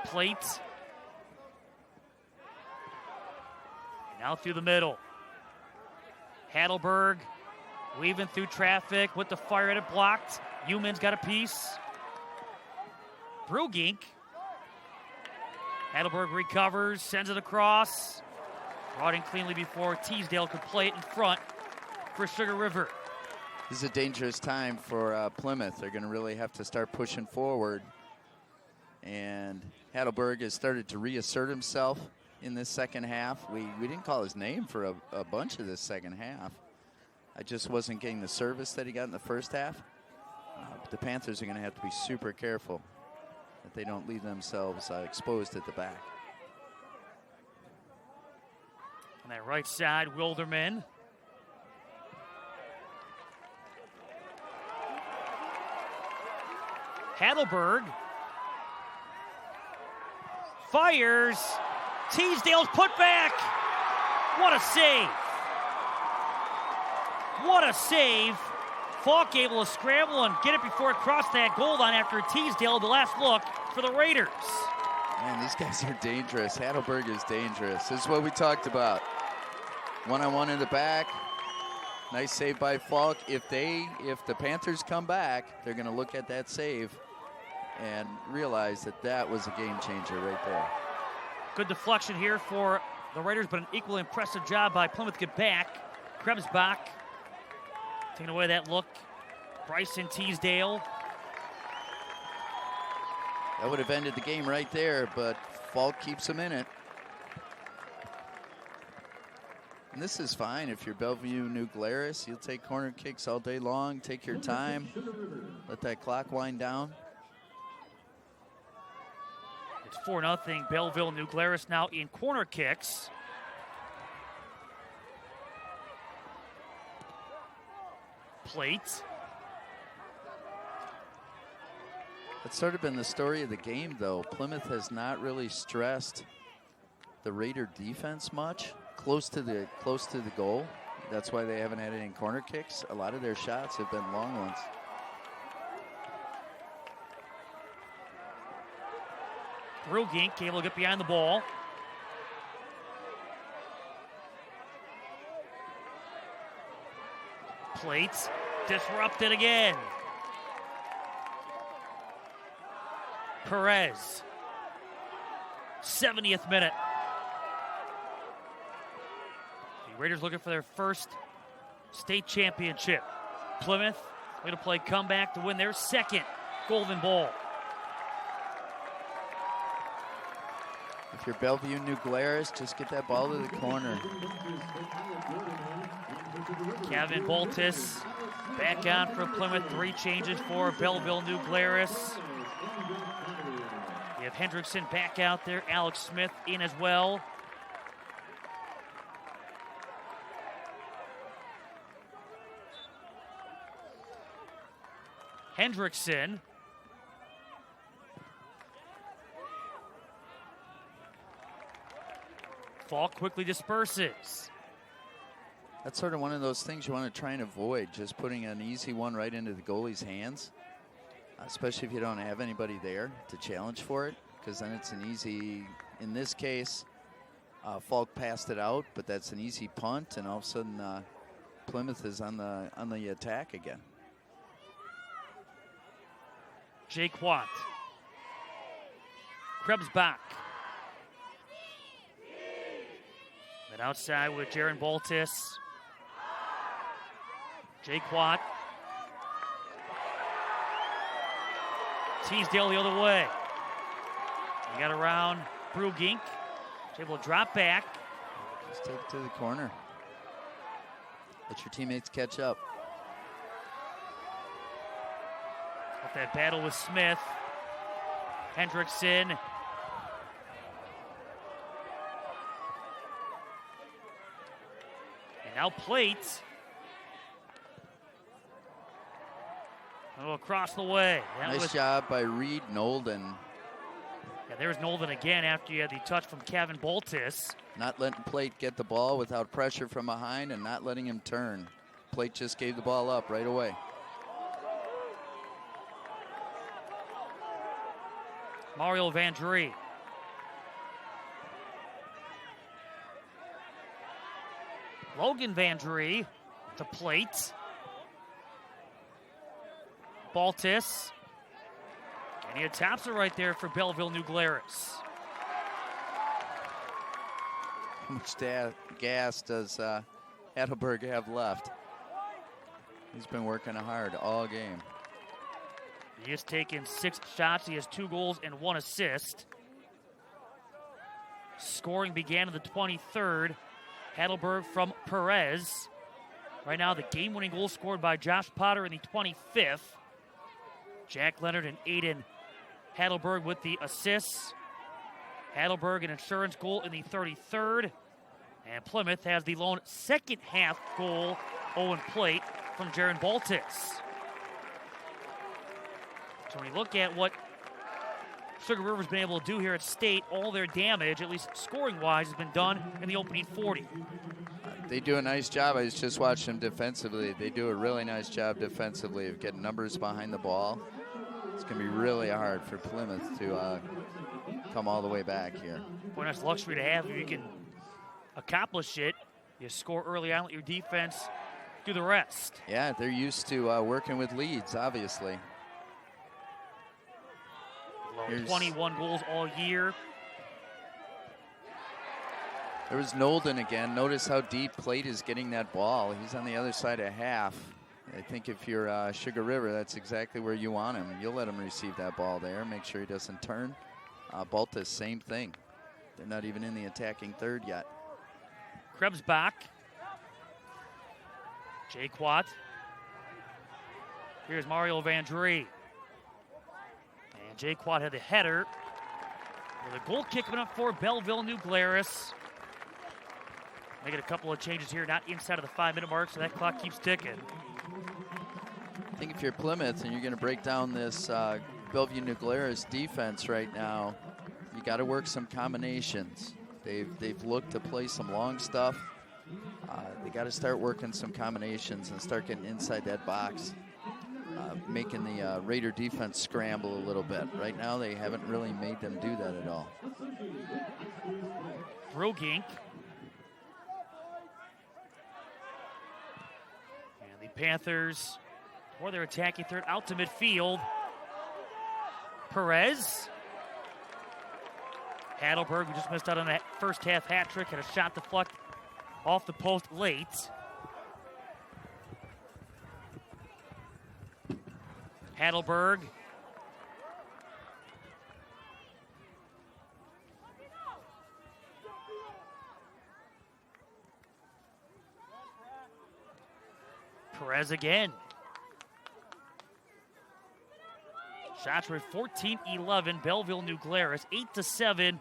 Plate. Now through the middle. Heidelberg weaving through traffic with the fire at it blocked. Human's got a piece. Brugink. Heidelberg recovers, sends it across. Brought in cleanly before Teasdale could play it in front for Sugar River. This is a dangerous time for Plymouth. They're going to really have to start pushing forward. And Heidelberg has started to reassert himself in this second half. We didn't call his name for a bunch of this second half. I just wasn't getting the service that he got in the first half. But the Panthers are going to have to be super careful that they don't leave themselves exposed at the back. On that right side, Wilderman. Heidelberg fires. Teasdale's put back. What a save. What a save. Falk able to scramble and get it before it crossed that goal line after Teasdale, the last look for the Raiders. Man, these guys are dangerous. Heidelberg is dangerous. This is what we talked about. One-on-one in the back. Nice save by Falk. If the Panthers come back, they're going to look at that save and realize that that was a game changer right there. Good deflection here for the Raiders, but an equally impressive job by Plymouth to get back. Krebsbach taking away that look. Bryson Teasdale. That would have ended the game right there, but Falk keeps him in it. And this is fine if you're Belleville New Glarus. You'll take corner kicks all day long. Take your time. Let that clock wind down. It's 4-0. Belleville, New Glarus now in corner kicks. Plate. It's sort of been the story of the game, though. Plymouth has not really stressed the Raider defense much. Close to the goal. That's why they haven't had any corner kicks. A lot of their shots have been long ones. Brugink able to get behind the ball. Plates disrupted again. Perez. 70th minute. The Raiders looking for their first state championship. Plymouth going to play comeback to win their second Golden Ball. If you're Bellevue, New Glarus, just get that ball to the corner. Kevin Baltis back on for Plymouth. 3 changes for Belleville, New Glarus. You have Hendrickson back out there. Alex Smith in as well. Hendrickson. Falk quickly disperses. That's sort of one of those things you want to try and avoid, just putting an easy one right into the goalie's hands, especially if you don't have anybody there to challenge for it, because then it's an easy, in this case, Falk passed it out, but that's an easy punt, and all of a sudden Plymouth is on the attack again. Jake Watt. Krebs back. Then outside with Jaron Baltis. Jake Watt. Teasdale the other way. You got around Brugink. Able to drop back. Just take it to the corner. Let your teammates catch up. Off that battle with Smith. Hendrickson. And now Plate. Oh, across the way. Nice job by Reed Nolden. Yeah, there's Nolden again after you had the touch from Kevin Baltis. Not letting Plate get the ball without pressure from behind and not letting him turn. Plate just gave the ball up right away. Mario Vandry. Logan Vandry to Plate. Baltis. And he taps it right there for Belleville, New Glarus. How much gas does Heidelberg have left? He's been working hard all game. He has taken 6 shots. He has 2 goals and 1 assist. Scoring began in the 23rd. Heidelberg from Perez. Right now, the game-winning goal scored by Josh Potter in the 25th. Jack Leonard and Aiden Heidelberg with the assists. Heidelberg an insurance goal in the 33rd. And Plymouth has the lone second half goal, Owen Plate, from Jaron Baltis. So when you look at what Sugar River's been able to do here at State, all their damage, at least scoring-wise, has been done in the opening 40. They do a nice job. I was just watching them defensively. They do a really nice job defensively of getting numbers behind the ball. It's going to be really hard for Plymouth to come all the way back here. Boy, nice luxury to have if you can accomplish it. You score early on, let your defense do the rest. Yeah, they're used to working with leads, obviously. 21 goals all year. There was Nolden again. Notice how deep Plate is getting that ball. He's on the other side of half. I think if you're Sugar River, that's exactly where you want him. You'll let him receive that ball there. Make sure he doesn't turn. Baltis, same thing. They're not even in the attacking third yet. Krebs back. Jake Watt. Here's Mario Vandry. And Jake Watt had the header. With a goal kick coming up for Belleville, New Glarus. Making a couple of changes here, not inside of the 5-minute mark, so that clock keeps ticking. I think if you're Plymouth and you're going to break down this Bellevue New Glarus defense right now, you got to work some combinations. They've looked to play some long stuff. They got to start working some combinations and start getting inside that box, making the Raider defense scramble a little bit. Right now, they haven't really made them do that at all. Brugink. And the Panthers, for their attacking third, out to midfield. Perez. Heidelberg, who just missed out on that first half hat trick, had a shot deflect off the post late. Heidelberg. Perez again. Shots were 14-11, Belleville, New Glarus, 8-7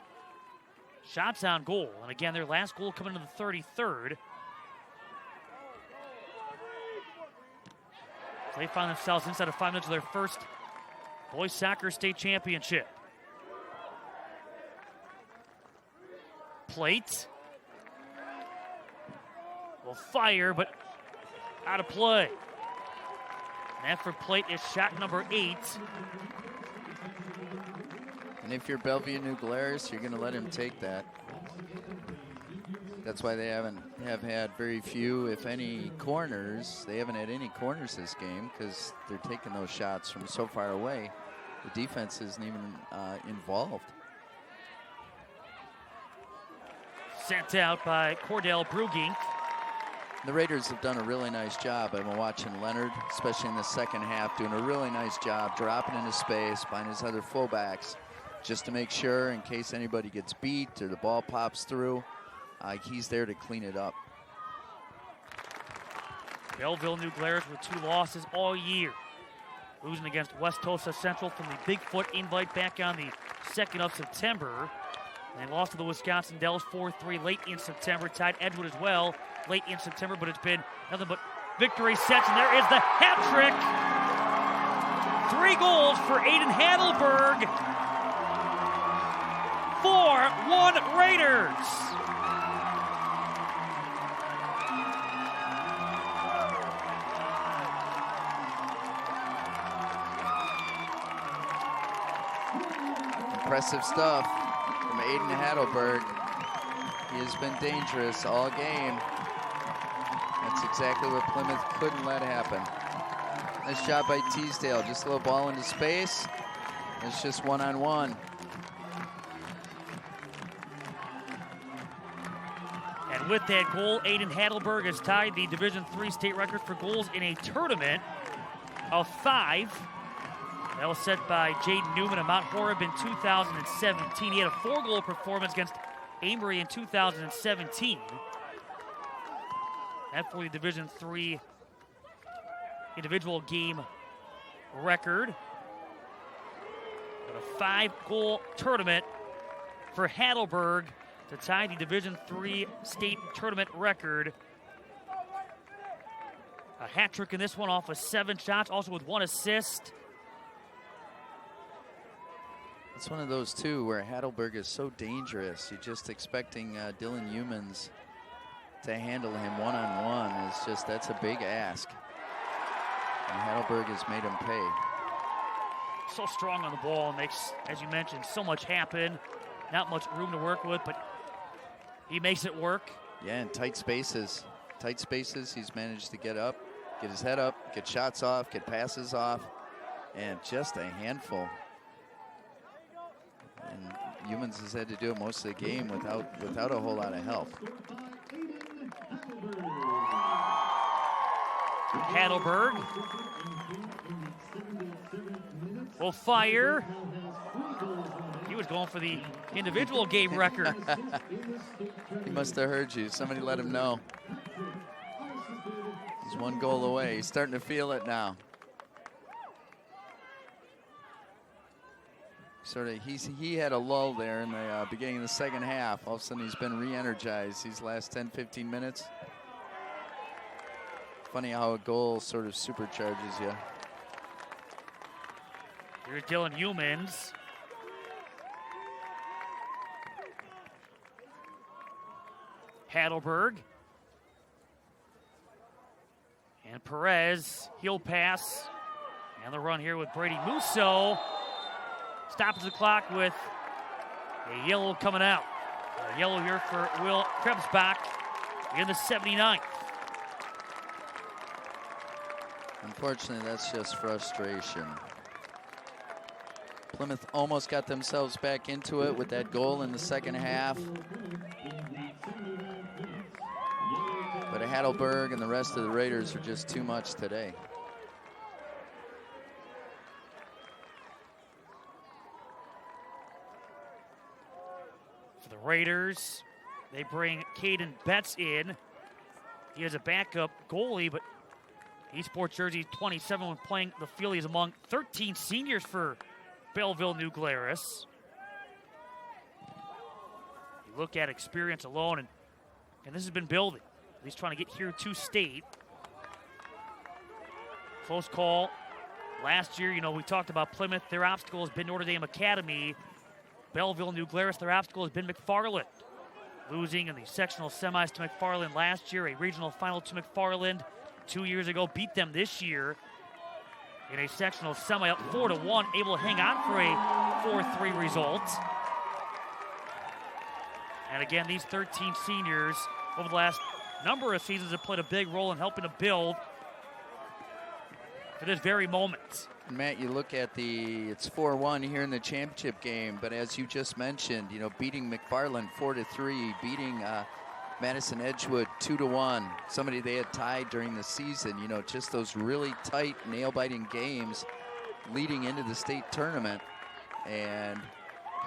shots on goal. And again, their last goal coming in the 33rd. So they find themselves inside of 5 minutes of their first boys soccer state championship. Plate will fire, but out of play. And that for Plate is shot number 8. And if you're Bellevue New Glarus, you're going to let him take that. That's why they have had very few, if any, corners. They haven't had any corners this game because they're taking those shots from so far away. The defense isn't even involved. Sent out by Cordell Brugink. The Raiders have done a really nice job. I've been watching Leonard, especially in the second half, doing a really nice job dropping into space, behind his other fullbacks, just to make sure in case anybody gets beat or the ball pops through, he's there to clean it up. Belleville New Glarus with 2 losses all year. Losing against West Tosa Central from the Bigfoot invite back on the 2nd of September. And they lost to the Wisconsin Dells 4-3 late in September. Tied Edgewood as well late in September, but it's been nothing but victory sets. And there is the hat trick. 3 goals for Aiden Heidelberg. 4-1 Raiders. Impressive stuff from Aiden Heidelberg. He has been dangerous all game. That's exactly what Plymouth couldn't let happen. Nice job by Teasdale. Just a little ball into space. It's just one-on-one. And with that goal, Aiden Heidelberg has tied the Division III state record for goals in a tournament of 5. That was set by Jaden Newman of Mount Horeb in 2017. He had a 4-goal performance against Amory in 2017. That for the Division III individual game record. But a 5-goal tournament for Heidelberg to tie the Division III state tournament record. A hat trick in this one off of 7 shots, also with 1 assist. It's one of those, too, where Heidelberg is so dangerous. You're just expecting Dylan Humans to handle him one-on-one. It's just, that's a big ask. And Heidelberg has made him pay. So strong on the ball, and makes, as you mentioned, so much happen. Not much room to work with, but he makes it work. Yeah, in tight spaces. Tight spaces, he's managed to get up, get his head up, get shots off, get passes off, and just a handful. And Humans has had to do it most of the game without a whole lot of help. Heidelberg will fire. He was going for the individual game record. He must have heard you. Somebody let him know. He's 1 goal away. He's starting to feel it now. He had a lull there in the beginning of the second half. All of a sudden he's been re-energized these last 10-15 minutes. Funny how a goal sort of supercharges you. Here's Dylan Humans. Heidelberg. And Perez, heel pass. And the run here with Brady Musso. Stops the clock with a yellow coming out. A yellow here for Will Krebsbach in the 79th. Unfortunately, that's just frustration. Plymouth almost got themselves back into it with that goal in the second half. But Heidelberg and the rest of the Raiders are just too much today. For the Raiders, they bring Caden Betts in. He is a backup goalie, but he sports jersey 27 when playing the field. He's among 13 seniors for Belleville, New Glarus. You look at experience alone, and this has been building. He's trying to get here to state. Close call. Last year, we talked about Plymouth. Their obstacle has been Notre Dame Academy. Belleville, New Glarus, their obstacle has been McFarland. Losing in the sectional semis to McFarland last year, a regional final to McFarland 2 years ago. Beat them this year in a sectional semi up 4-1, able to hang on for a 4-3 result. And again, these 13 seniors over the last number of seasons have played a big role in helping to build for this very moment. And Matt, you look at it's 4-1 here in the championship game, but as you just mentioned, beating McFarland 4-3, beating Madison Edgewood 2-1, somebody they had tied during the season, just those really tight, nail-biting games leading into the state tournament. And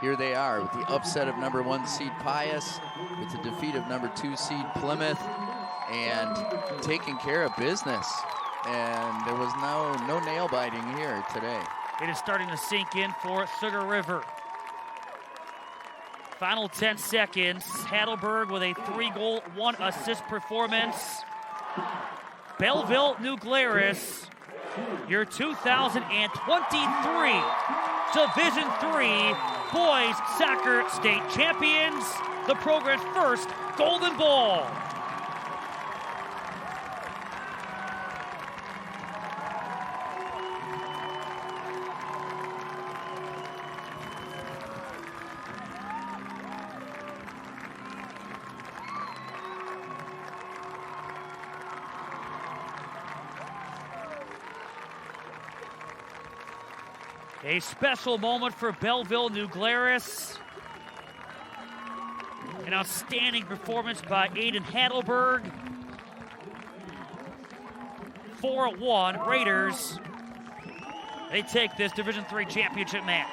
here they are with the upset of number 1 seed Pius, with the defeat of number 2 seed Plymouth, and taking care of business. And there was no nail biting here today. It is starting to sink in for Sugar River. Final 10 seconds. Heidelberg with a 3-goal, 1-assist performance. Belleville, New Glarus, your 2023 Division III Boys Soccer State Champions. The program's first Golden Ball. A special moment for Belleville, New Glarus. An outstanding performance by Aiden Heidelberg. 4-1 Raiders. They take this Division III championship match.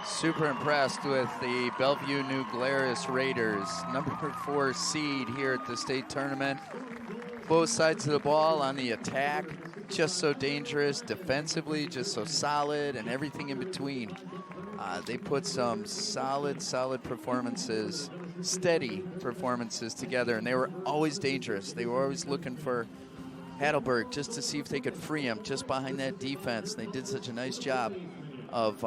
Super impressed with the Bellevue New Glarus Raiders, number 4 seed here at the state tournament. Both sides of the ball on the attack, just so dangerous, defensively just so solid, and everything in between. They put some solid performances, steady performances together, and they were always dangerous. They were always looking for Heidelberg just to see if they could free him just behind that defense. They did such a nice job of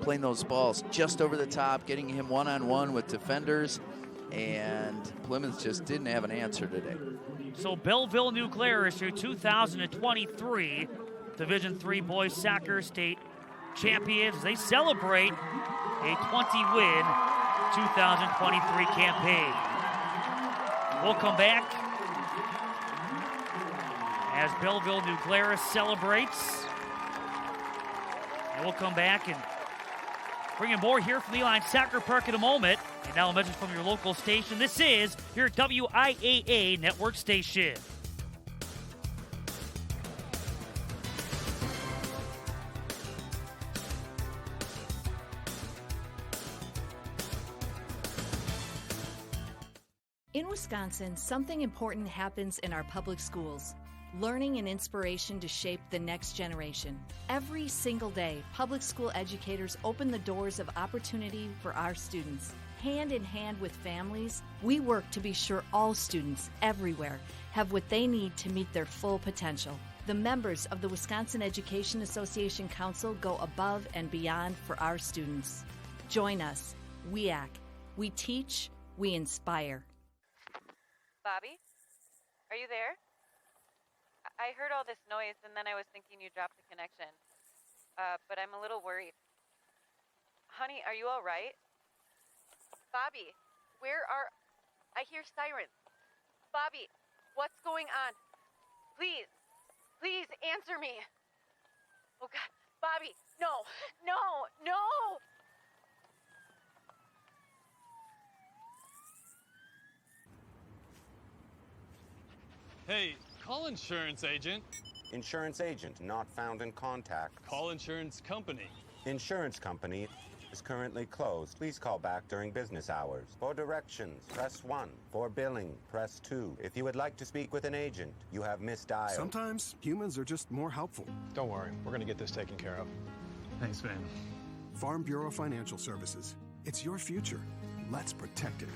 playing those balls just over the top, getting him one-on-one with defenders, and Plymouth just didn't have an answer today. So Belleville, New Glarus, your 2023 Division III Boys Soccer State Champions. They celebrate a 20-win 2023 campaign. We'll come back as Belleville, New Glarus celebrates. And we'll come back and bring in more here from the Line Soccer Park in a moment. And now a message from your local station. This is your WIAA network station. In Wisconsin, something important happens in our public schools. learning and inspiration to shape the next generation. Every single day, public school educators open the doors of opportunity for our students. Hand in hand with families, we work to be sure all students everywhere have what they need to meet their full potential. The members of the Wisconsin Education Association Council go above and beyond for our students. Join us, WIAA. We teach, we inspire. Bobby, are you there? I heard all this noise and then I was thinking you dropped the connection. But I'm a little worried. Honey, are you all right? Bobby, I hear sirens. Bobby, what's going on? Please answer me. Oh God, Bobby, no. Hey, call insurance agent. Insurance agent not found in contact. Call insurance company. Insurance company is currently closed. Please call back during business hours. For directions, press 1. For billing, press 2. If you would like to speak with an agent, you have misdialed. Sometimes humans are just more helpful. Don't worry, we're going to get this taken care of. Thanks, man. Farm Bureau Financial Services. It's your future. Let's protect it.